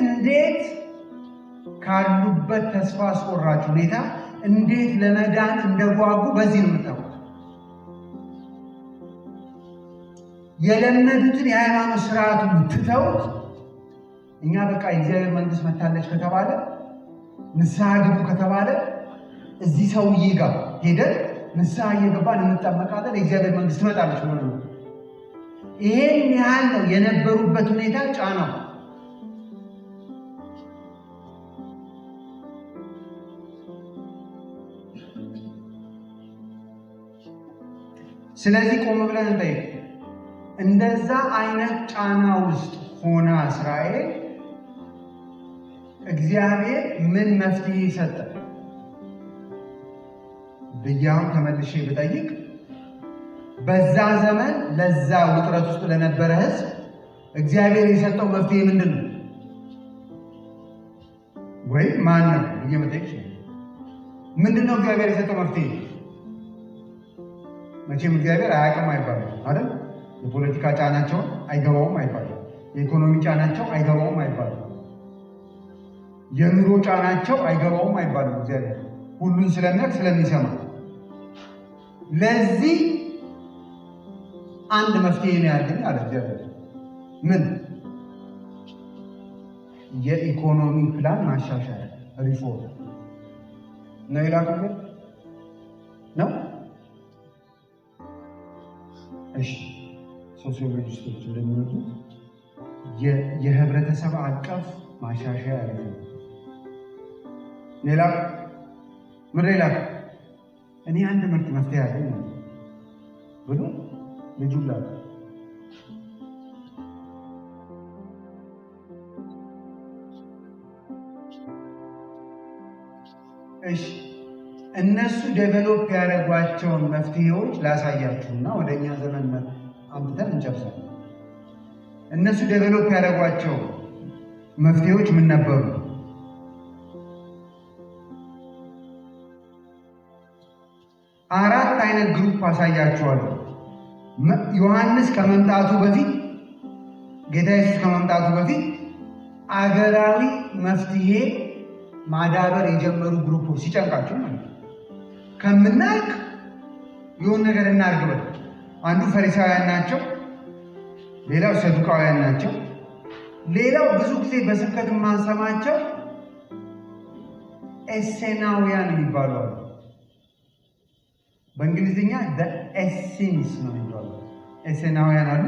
A: እንዴት ካሉበት ተስፋ አስቆራጭ ሁኔታ እንዴት ለመዳን እንደጓጉ በዚህ ነው የምታውቁት። የለመዱትን የሃይማኖት ስርዓቱን ትተውት እኛ በቃ የእግዚአብሔር መንግስት መታለች ከተባለ ንስሐ ግቡ ከተባለ እዚህ ሰውዬ ጋር ሄደን ንስሐ እየገባን እንጠመቃለን፣ የእግዚአብሔር መንግስት ትመጣለች ማለት ነው። ይሄን ያህል ነው የነበሩበት ሁኔታ ጫናው። ስለዚህ ቆም ብለን እንጠይቅ። እንደዛ አይነት ጫና ውስጥ ሆና እስራኤል እግዚአብሔር ምን መፍትሄ ሰጠ ብያውን ተመልሼ ብጠይቅ በዛ ዘመን ለዛ ውጥረት ውስጥ ለነበረ ህዝብ እግዚአብሔር የሰጠው መፍትሄ ምንድን ነው? ወይ ማን ነው እየመጠየቅ ምንድን ነው እግዚአብሔር የሰጠው መፍትሄ? መቼም እግዚአብሔር አያውቅም አይባልም አይደል? የፖለቲካ ጫናቸውን አይገባውም አይባልም። የኢኮኖሚ ጫናቸው አይገባውም አይባልም። የኑሮ ጫናቸው አይገባውም አይባልም። እግዚአብሔር ሁሉን ስለሚያውቅ ስለሚሰማ ለዚህ አንድ መፍትሄ ነው ያለኝ አለ እግዚአብሔር። ምን? የኢኮኖሚ ፕላን ማሻሻል ሪፎርም ነው ይላል ነው። እሺ ሶሲዮሎጂስቶች እንደሚሉት የህብረተሰብ አቀፍ ማሻሻያ ሪፎርም። ሌላ ምን ሌላ? እኔ አንድ ምርጥ መፍትሄ አለኝ ብሎ ልጁ ላከ። እሺ እነሱ ዴቨሎፕ ያደረጓቸውን መፍትሄዎች ላሳያችሁና ወደኛ ዘመን አምጥተን እንጨርሳለን። እነሱ ዴቨሎፕ ያደረጓቸው መፍትሄዎች ምን ነበሩ? አራት አይነት ግሩፕ አሳያችኋለሁ። ዮሐንስ ከመምጣቱ በፊት ጌታ ኢየሱስ ከመምጣቱ በፊት አገራዊ መፍትሄ ማዳበር የጀመሩ ግሩፖች ሲጨንቃቸው ማለት ነው። ከምናልቅ የሆነ ነገር እናርግበት። አንዱ ፈሪሳውያን ናቸው፣ ሌላው ሰዱቃውያን ናቸው። ሌላው ብዙ ጊዜ በስብከት የማንሰማቸው ኤሴናውያን የሚባሉ አሉ። በእንግሊዝኛ ኤሲንስ ነው የሚባሉ ኤሴናውያን አሉ።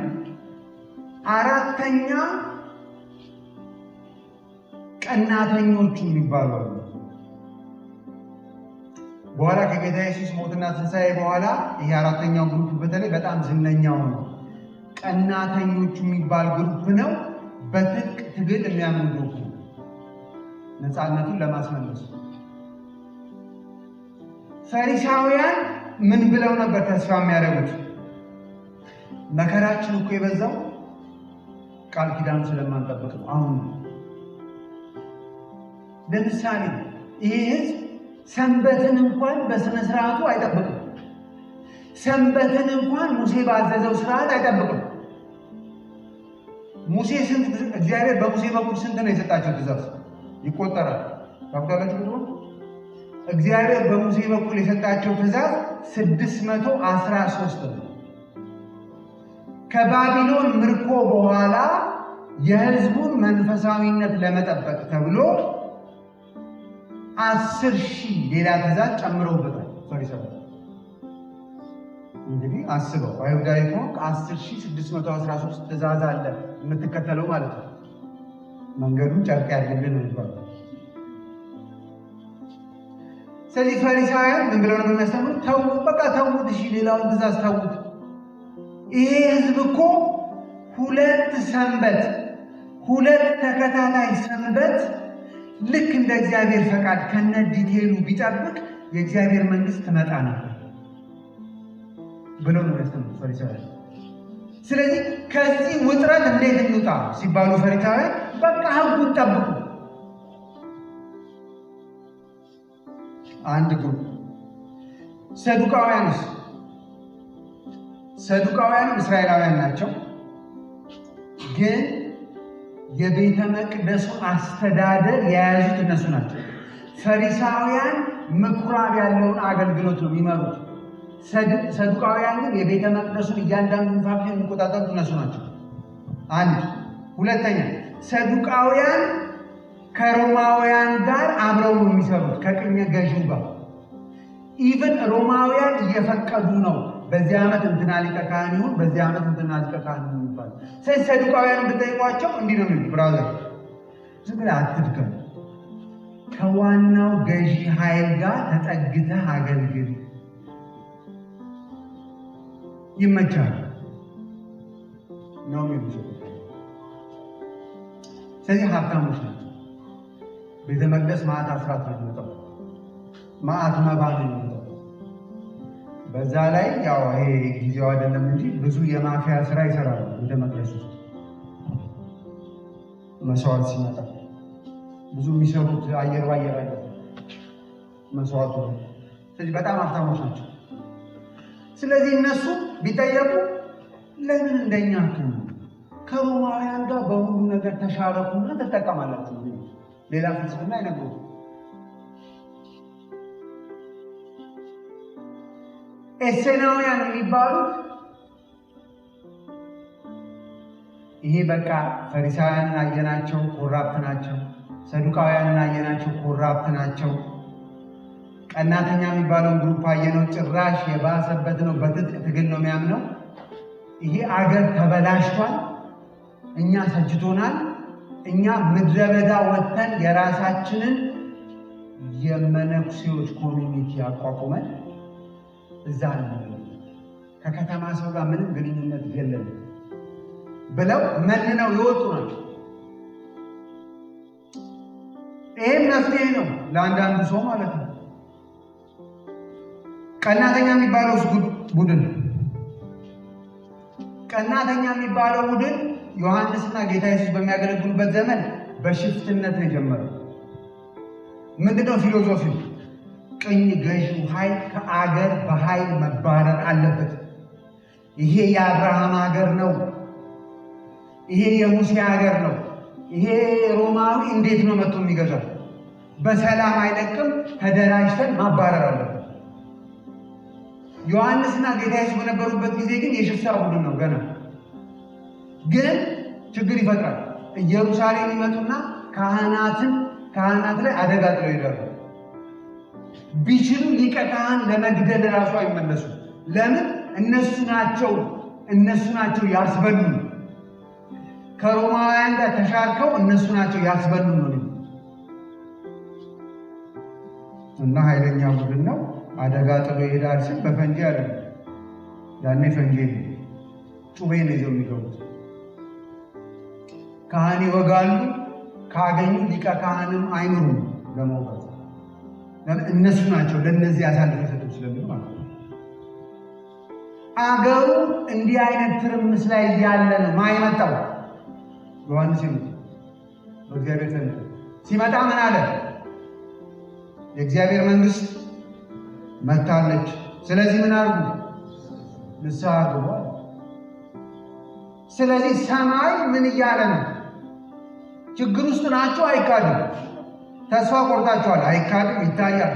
A: አራተኛ ቀናተኞቹ የሚባሉ አሉ። በኋላ ከጌታ ኢየሱስ ሞትና ትንሣኤ በኋላ ይሄ አራተኛው ግሩፕ በተለይ በጣም ዝነኛው ነው። ቀናተኞቹ የሚባል ግሩፕ ነው። በትጥቅ ትግል የሚያምን ግሩፕ ነው። ነፃነቱን ለማስመለስ ፈሪሳውያን ምን ብለው ነበር ተስፋ የሚያደርጉት? መከራችን እኮ የበዛው ቃል ኪዳኑ ስለማንጠብቅ ነው። አሁን ለምሳሌ ይሄ ሕዝብ ሰንበትን እንኳን በስነ ስርዓቱ አይጠብቅም። ሰንበትን እንኳን ሙሴ ባዘዘው ስርዓት አይጠብቅም። ሙሴ እግዚአብሔር በሙሴ በኩል ስንት ነው የሰጣቸው ትእዛዝ? ይቆጠራል። ታውቃላችሁ? እግዚአብሔር በሙሴ በኩል የሰጣቸው ትእዛዝ 613 ነው። ከባቢሎን ምርኮ በኋላ የህዝቡን መንፈሳዊነት ለመጠበቅ ተብሎ 10,000 ሌላ ትእዛዝ ጨምረውበታል ፈሪሳውያን። እንግዲህ አስበው፣ አይሁዳዊ ከሆንክ 10,613 ትእዛዝ አለ የምትከተለው ማለት ነው። መንገዱን ጨርቅ ያድርግልን ነው የሚባለው። ስለዚህ ፈሪሳውያን ምን ብለው ነው የሚያስተምሩት? ተዉት፣ በቃ ተዉት፣ እሺ ሌላውን ትእዛዝ ተዉት። ይሄ ህዝብ እኮ 2 ሰንበት 2 ተከታታይ ሰንበት ልክ እንደ እግዚአብሔር ፈቃድ ከነ ዲቴሉ ቢጠብቅ የእግዚአብሔር መንግስት ትመጣ ነበር ብለው ነው የሚያስተምሩት ፈሪሳውያን። ስለዚህ ከዚህ ውጥረት እንዴት እንውጣ ሲባሉ ፈሪሳውያን በቃ ህጉን ጠብቁ። አንድ ግሩፕ ሰዱቃውያንም እስራኤላውያን ናቸው፣ ግን የቤተ መቅደሱ አስተዳደር የያዙት እነሱ ናቸው። ፈሪሳውያን ምኩራብ ያለውን አገልግሎት ነው የሚመሩት። ሰዱቃውያን ግን የቤተ መቅደሱን እያንዳንዱን ፋክሽን የሚቆጣጠሩት እነሱ ናቸው። አንድ ሁለተኛ፣ ሰዱቃውያን ከሮማውያን ጋር አብረው ነው የሚሰሩት፣ ከቅኝ ገዢው ጋር። ኢቭን ሮማውያን እየፈቀዱ ነው በዚህ ዓመት እንትና ሊቀ ካህን ይሁን፣ በዚህ ዓመት እንትና ሊቀ ካህን ይሁን ይባል። ስለዚህ ሰዱቃውያን ብትጠይቋቸው እንዲህ ነው የሚሉት፣ ብራዘር ዝም ብለህ አትድከም፣ ከዋናው ገዢ ኃይል ጋር ተጠግተህ አገልግል፣ ይመቻል ነው የሚሉት። ስለዚህ ሀብታሞች ናቸው። ቤተ መቅደስ ማዕት አስራት ነው የሚወጣው፣ ማዕት መባ ነው የሚወጣው። በዛ ላይ ያው ይሄ ጊዜው አይደለም እንጂ ብዙ የማፊያ ስራ ይሰራሉ ቤተ መቅደስ ውስጥ። መስዋዕት ሲመጣ ብዙ የሚሰሩት አየር ባየር አይደለም መስዋዕቱ። ስለዚህ በጣም ሀብታሞች ናቸው። ስለዚህ እነሱ ቢጠየቁ ለምን እንደኛ ከሮማውያን ጋር በሁሉ ነገር ተሻረኩና ትጠቀማላችሁ፣ ሌላ ፍልስፍና አይነግሩም። ኤሴናውያን የሚባሉት ይሄ በቃ ፈሪሳውያንን አየናቸው ኮራፕት ናቸው፣ ሰዱቃውያንን አየናቸው ኮራፕት ናቸው። ቀናተኛ የሚባለውን ግሩፕ አየነው፣ ጭራሽ የባሰበት ነው፣ በትጥቅ ትግል ነው የሚያምነው። ይሄ አገር ተበላሽቷል፣ እኛ ሰጅቶናል፣ እኛ ምድረ በዳ ወጥተን የራሳችንን የመነኩሴዎች ኮሚኒቲ አቋቁመን እዛ ነው ከከተማ ሰው ጋር ምንም ግንኙነት የለም ብለው መንነው የወጡ ናቸው። ይህም መፍትሄ ነው ለአንዳንዱ ሰው ማለት ነው። ቀናተኛ የሚባለው ቡድን ዮሐንስና ጌታ ኢየሱስ በሚያገለግሉበት ዘመን በሽፍትነት ነው የጀመረው። ምንድነው ፊሎሶፊው? ቅኝ ገዢው ኃይል ከአገር በኃይል መባረር አለበት። ይሄ የአብርሃም ሀገር ነው፣ ይሄ የሙሴ ሀገር ነው። ይሄ ሮማዊ እንዴት ነው መጥቶ የሚገዛው? በሰላም አይለቅም። ተደራጅተን ማባረር አለብን። ዮሐንስና ጌታ ኢየሱስ በነበሩበት ጊዜ ግን የሽፍታ ቡድን ነው። ገና ግን ችግር ይፈጥራል። ኢየሩሳሌም ይመጡና ካህናት ላይ አደጋ ጥለው ይሄዳሉ። ቢችሉ ሊቀ ካህን ለመግደል ራሱ አይመለሱም። ለምን? እነሱ ናቸው ያስበሉ። ከሮማውያን ጋር ተሻርከው እነሱ ናቸው ያስበሉ ነው። እና ኃይለኛ ቡድን ነው። አደጋ ጥሎ ይሄዳል ሲል በፈንጂ አለ። ያኔ ፈንጂ ጩቤ ነው ይዘው የሚገቡት። ካህን ይወጋሉ። ካገኙ ሊቀ ካህንም አይምሩም ለመውጋት። እነሱ ናቸው ለእነዚህ አሳልፈው የሰጡት ስለሚሉ ማለት ነው። አገሩ እንዲህ አይነት ትርምስ ላይ ያለ ነው። ማይመጣው ዮሐንስ በእግዚአብሔር ዘንድ ሲመጣ ምን አለ? የእግዚአብሔር መንግስት መጥታለች። ስለዚህ ምን አድርጉ? ንስሐ ግቡ። ስለዚህ ሰማይ ምን እያለ ነው? ችግር ውስጥ ናቸው። አይካድም። ተስፋ ቆርጣችኋል። አይካድም፣ ይታያል።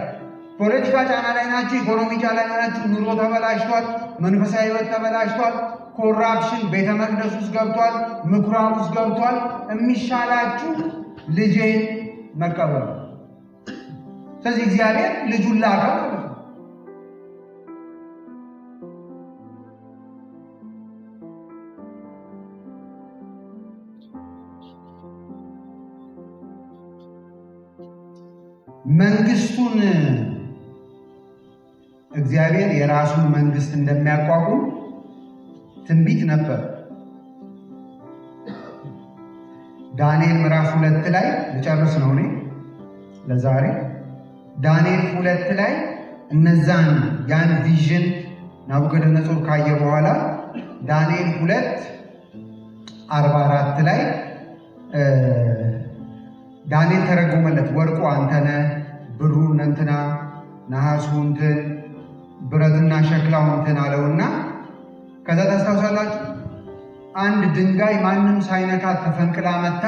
A: ፖለቲካ ጫና ላይ ናችሁ። ኢኮኖሚ ጫና ላይ ናችሁ። ኑሮ ተበላሽቷል። መንፈሳዊ ሕይወት ተበላሽቷል። ኮራፕሽን ቤተ መቅደስ ውስጥ ገብቷል። ምኩራብ ውስጥ ገብቷል። የሚሻላችሁ ልጄን መቀበል። ስለዚህ እግዚአብሔር ልጁን ላከ ማለት ነው። መንግስቱን እግዚአብሔር የራሱን መንግስት እንደሚያቋቁም ትንቢት ነበር። ዳንኤል ምዕራፍ 2 ላይ ልጨርስ ነው እኔ ለዛሬ። ዳንኤል 2 ላይ ያን ቪዥን ናቡከደነጾር ካየ በኋላ ዳንኤል 2:44 ላይ ዳንኤል ተረጎመለት። ወርቁ አንተነ፣ ብሩ እንትና፣ ነሐሱ እንትን፣ ብረትና ሸክላው እንትን አለውና ከዛ ታስታውሳላችሁ አንድ ድንጋይ ማንም ሳይነካት ተፈንቅላ መታ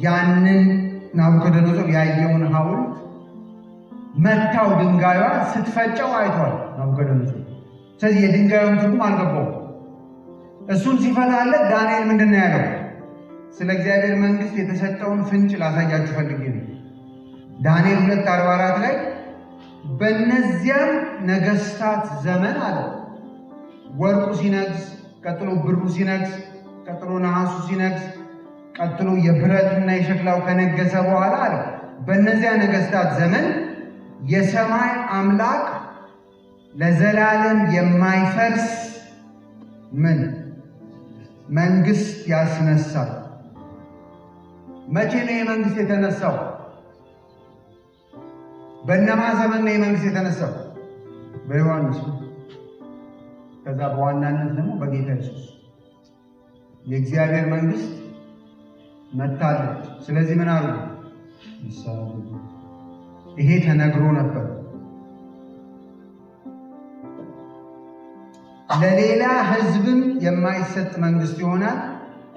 A: ያንን ናቡከደነጾር ያየውን ሐውልት መታው። ድንጋዩዋ ስትፈጨው አይቷል ናቡከደነጾር። ስለዚህ የድንጋዩን ትርጉም አልገባውም። እሱን ሲፈታለት ዳንኤል ምንድን ነው ያለው? ስለ እግዚአብሔር መንግስት የተሰጠውን ፍንጭ ላሳያችሁ ፈልጌ ነው። ዳንኤል 2:44 ላይ በእነዚያም ነገስታት ዘመን አለ ወርቁ ሲነግስ፣ ቀጥሎ ብሩ ሲነግስ፣ ቀጥሎ ነሐሱ ሲነግስ፣ ቀጥሎ የብረትና የሸክላው ከነገሰ በኋላ አለ በእነዚያ ነገስታት ዘመን የሰማይ አምላክ ለዘላለም የማይፈርስ መንግስት ያስነሳል። መቼ ነው የመንግስት የተነሳው? በእነማ ዘመን ነው የመንግስት የተነሳው? በዮሐንስ። ከዛ በዋናነት ደግሞ በጌታ ኢየሱስ የእግዚአብሔር መንግስት መጥታለች። ስለዚህ ምን አሉ? ይሄ ተነግሮ ነበር። ለሌላ ህዝብም የማይሰጥ መንግስት ይሆናል።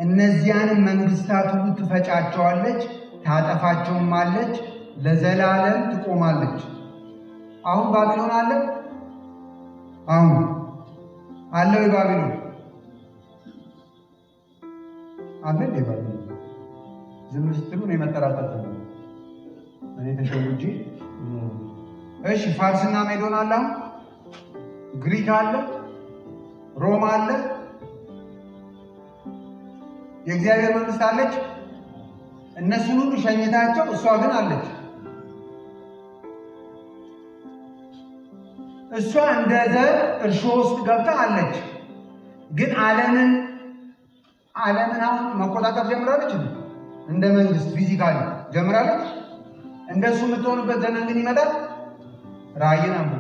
A: እነዚያንም መንግስታት ሁሉ ትፈጫቸዋለች፣ ታጠፋቸውም አለች፣ ለዘላለም ትቆማለች። አሁን ባቢሎን አለ? አሁን አለው? ባቢሎን አለ? ባቢሎን ዝም ስትሉ ነው የመጠራጠር ነው። እኔ ተሸውጄ እሺ። ፋርስና ሜዶን አለ? ግሪክ አለ? ሮማ አለ? የእግዚአብሔር መንግስት አለች። እነሱን ሁሉ ሸኝታቸው እሷ ግን አለች። እሷ እንደ ዘር እርሾ ውስጥ ገብታ አለች። ግን ዓለምን አሁን መቆጣጠር ጀምራለች። እንደ መንግስት ፊዚካሊ ጀምራለች። እንደሱ የምትሆንበት ዘመን ግን ይመጣል። ራእይን አምኑ።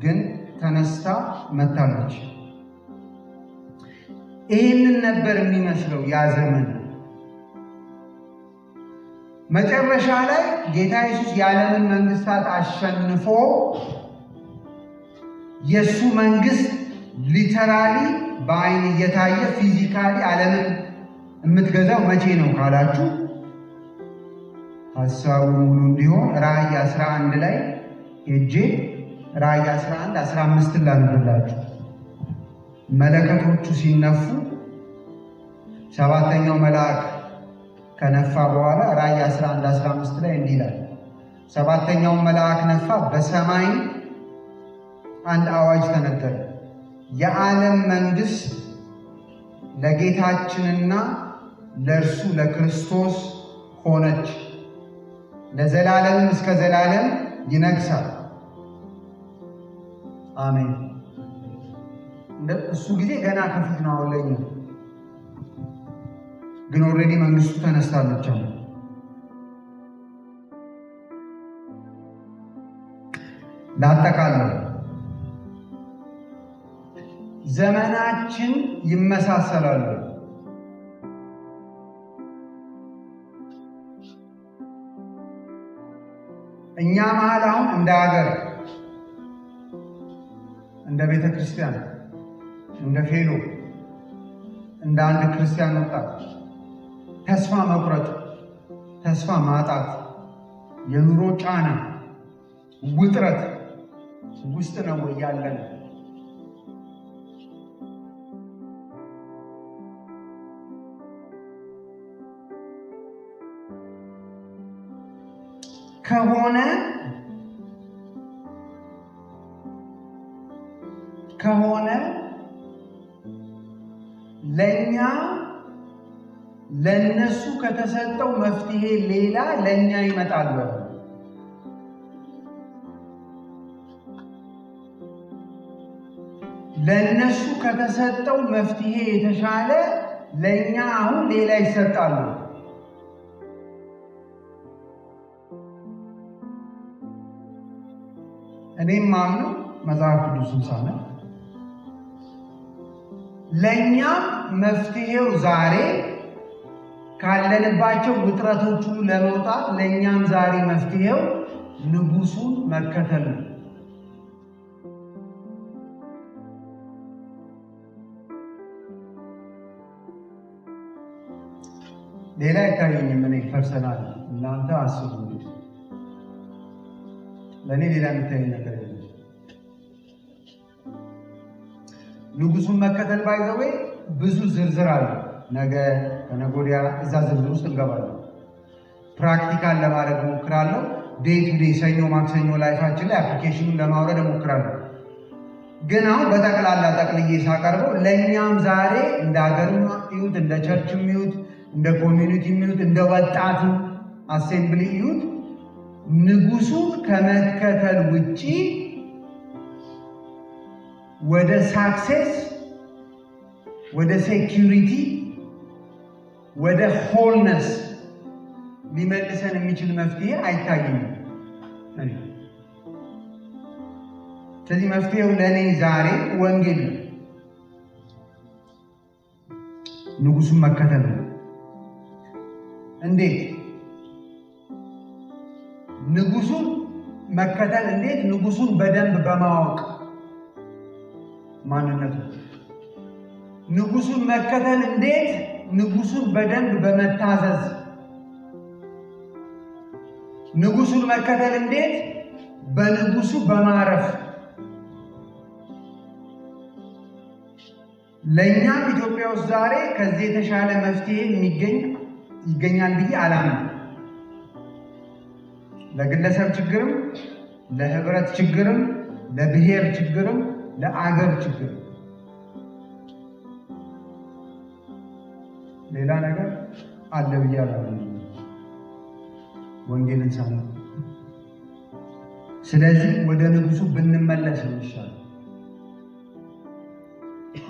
A: ግን ተነስታ መታለች። ይህንን ነበር የሚመስለው ያ ዘመን። መጨረሻ ላይ ጌታ ኢየሱስ የዓለምን መንግስታት አሸንፎ የእሱ መንግስት ሊተራሊ በአይን እየታየ ፊዚካሊ ዓለምን የምትገዛው መቼ ነው ካላችሁ ሐሳቡ ሙሉ እንዲሆን ራእይ 11 ላይ ሄጄ ራእይ 11 15 ላንብላችሁ። መለከቶቹ ሲነፉ ሰባተኛው መልአክ ከነፋ በኋላ ራእይ 11 15 ላይ እንዲህ ይላል። ሰባተኛው መልአክ ነፋ፣ በሰማይ አንድ አዋጅ ተነገረ። የዓለም መንግስት ለጌታችንና ለእርሱ ለክርስቶስ ሆነች፣ ለዘላለም እስከ ዘላለም ይነግሳል። አሜን። እሱ ጊዜ ገና ከፊት ነው። አሁን ግን ኦልሬዲ መንግስቱ ተነስታለች። ላጠቃለው ዘመናችን ይመሳሰላሉ። እኛ መሀል አሁን እንደ ሀገር፣ እንደ ቤተ ክርስቲያን፣ እንደ ፌሎ፣ እንደ አንድ ክርስቲያን ወጣት ተስፋ መቁረጥ፣ ተስፋ ማጣት፣ የኑሮ ጫና፣ ውጥረት ውስጥ ነው ያለን። ከሆነ ለኛ ለነሱ ከተሰጠው መፍትሄ ሌላ ለኛ ይመጣል። ለነሱ ከተሰጠው መፍትሄ የተሻለ ለኛ አሁን ሌላ ይሰጣሉ። እኔም ማምነው መጽሐፍ ቅዱስን ሳነብ ለኛም መፍትሄው ዛሬ ካለንባቸው ውጥረቶቹ ለመውጣት ለኛም ዛሬ መፍትሄው ንጉሱን መከተል ነው። ሌላ አይታየኝም። እኔ ፐርሰናል እናንተ አስቡ። ለእኔ ሌላ የሚታይ ነገር የለም። ንጉሱን መከተል ባይዘዌ ብዙ ዝርዝር አለ። ነገ ከነገ ወዲያ እዛ ዝርዝር ውስጥ እንገባለን። ፕራክቲካል ለማድረግ እሞክራለሁ። ዴይ ቱ ዴይ ሰኞ ማክሰኞ ላይፋችን ላይ አፕሊኬሽኑን ለማውረድ እሞክራለሁ። ግን አሁን በጠቅላላ ጠቅልዬ ሳቀርበው ለእኛም ዛሬ እንደ ሀገርም ይሁት እንደ ቸርችም ይሁት እንደ ኮሚኒቲ ይሁት እንደ ወጣቱ አሴምብሊ ይሁት ንጉሱን ከመከተል ውጪ ወደ ሳክሴስ፣ ወደ ሴኪሪቲ፣ ወደ ሆልነስ ሊመልሰን የሚችል መፍትሄ አይታይም። ስለዚህ መፍትሄው ለእኔ ዛሬ ወንጌል ነው፣ ንጉሱን መከተል ነው። እንዴት ንጉሱን መከተል? እንዴት? ንጉሱን በደንብ በማወቅ ማንነቱ። ንጉሱን መከተል እንዴት? ንጉሱን በደንብ በመታዘዝ። ንጉሱን መከተል እንዴት? በንጉሱ በማረፍ። ለእኛም ኢትዮጵያ ውስጥ ዛሬ ከዚህ የተሻለ መፍትሄ ይገኛል ብዬ አላምንም። ለግለሰብ ችግርም፣ ለህብረት ችግርም፣ ለብሔር ችግርም፣ ለአገር ችግርም ሌላ ነገር አለ ብዬ አላምንም ወንጌልን ሳለ። ስለዚህ ወደ ንጉሱ ብንመለስ ነው ይሻላል።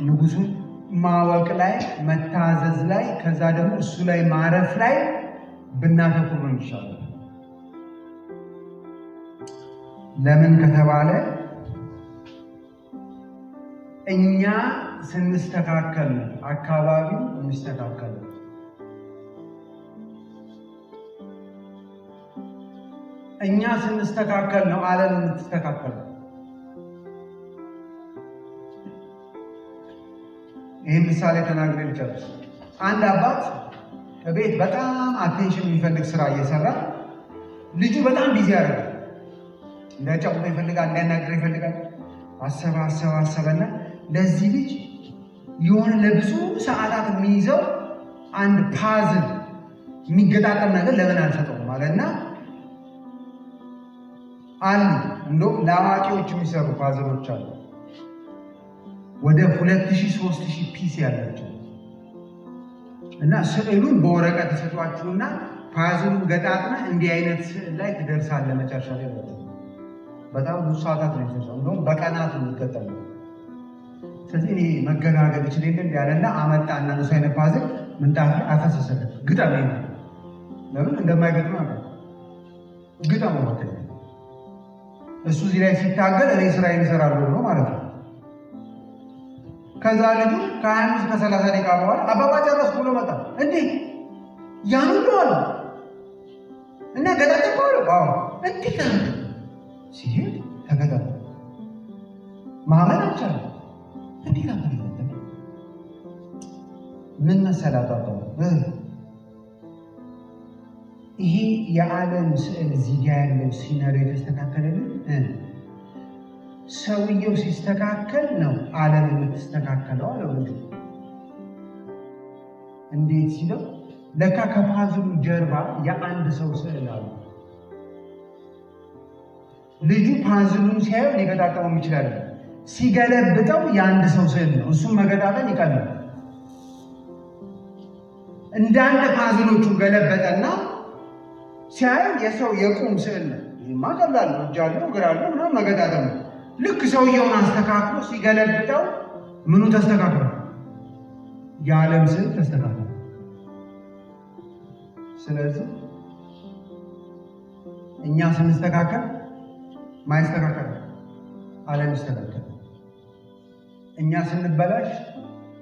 A: ንጉሱን ማወቅ ላይ፣ መታዘዝ ላይ፣ ከዛ ደግሞ እሱ ላይ ማረፍ ላይ ብናተኩር ነው ይሻላል። ለምን ከተባለ እኛ ስንስተካከል ነው አካባቢው የሚስተካከል። እኛ ስንስተካከል ነው ዓለም የምትስተካከል። ይህም ምሳሌ ተናግሬ ልጨርስ። አንድ አባት ቤት በጣም አቴንሽን የሚፈልግ ስራ እየሰራ ልጁ በጣም ቢዚ ያደርጋል። እንዳይጫወት ይፈልጋል፣ እንዳይናገር ይፈልጋል። አሰበና ለዚህ ልጅ የሆነ ለብዙ ሰዓታት የሚይዘው አንድ ፓዝል የሚገጣጠም ነገር ለምን አልሰጠውም ማለትና አሉ። እንደውም ለአዋቂዎች የሚሰሩ ፓዝሎች አሉ ወደ 2000-3000 ፒስ ያላቸው እና ስዕሉን በወረቀት ተሰጧችሁና ፓዝሉን ገጣጥመ እንዲህ አይነት ስዕል ላይ ትደርሳለህ መጨረሻ ላይ። በጣም ብዙ ሰዓታት ነው የሚፈጀው። እንደውም በቀናት ነው የሚገጠመው። ስለዚህ እኔ መገናገል ይችል የለ ያለና አመጣና እሱ አይነት ፓዝል ምንጣፍ ላይ አፈሰሰለት። ግጠም ነው ለምን እንደማይገጥም አለ። ግጠም ነው ወጣ። እሱ እዚህ ላይ ሲታገል እኔ ስራዬን እሰራለሁ ነው ማለት ነው። ከዛ ልጁ ከ25-30 ደቂቃ በኋላ አባባ ጨረስኩ ብሎ መጣ። እንዴ ያን ነው አለ እና ገጣጠም ነው ባው እንዴ ካን ሲሄድ ተገጣጠም ማመን አልቻለም። እንዴ ካን ምን መሰላታው ይሄ የዓለም ስዕል እዚህ ጋር ያለው ሲናሪዮ የተስተካከለልን ሰውየው ሲስተካከል ነው ዓለም የምትስተካከለው አለው ልጁ። እንዴት ሲለው ለካ ከፓዝሉ ጀርባ የአንድ ሰው ስዕል አለ። ልጁ ፓዝሉን ሲያየው ሊገጣጠመው ይችላል። ሲገለብጠው የአንድ ሰው ስዕል ነው። እሱም መገጣጠም ይቀላል። እንዳንድ ፓዝሎቹን ገለበጠና ሲያየው የሰው የቁም ስዕል ነው። ይህማ ቀላል ነው፣ እጅ አለው እግር አለው ምናምን መገጣጠም ነው። ልክ ሰውየውን አስተካክሎ ሲገለብጠው ምኑ ተስተካክሎ? የዓለም ስዕል ተስተካክሎ። ስለዚህ እኛ ስንስተካከል ማይስተካከል ዓለም ይስተካከል። እኛ ስንበላሽ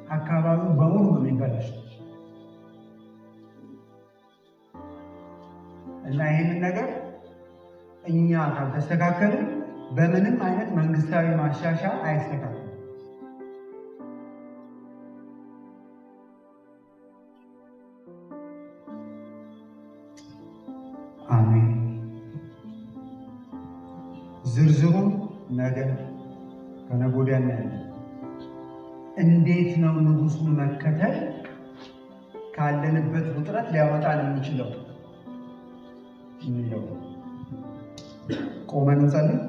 A: አካባቢው በሙሉ ነው የሚበላሽ። እና ይህንን ነገር እኛ ካልተስተካከልን በምንም አይነት መንግስታዊ ማሻሻያ አይስተካከልም። አሜን። ዝርዝሩን ነገ ከነገ ወዲያ እናያለን። እንዴት ነው ንጉሱን መከተል ካለንበት ውጥረት ሊያወጣን የሚችለው? ቆመን እንጸልይ።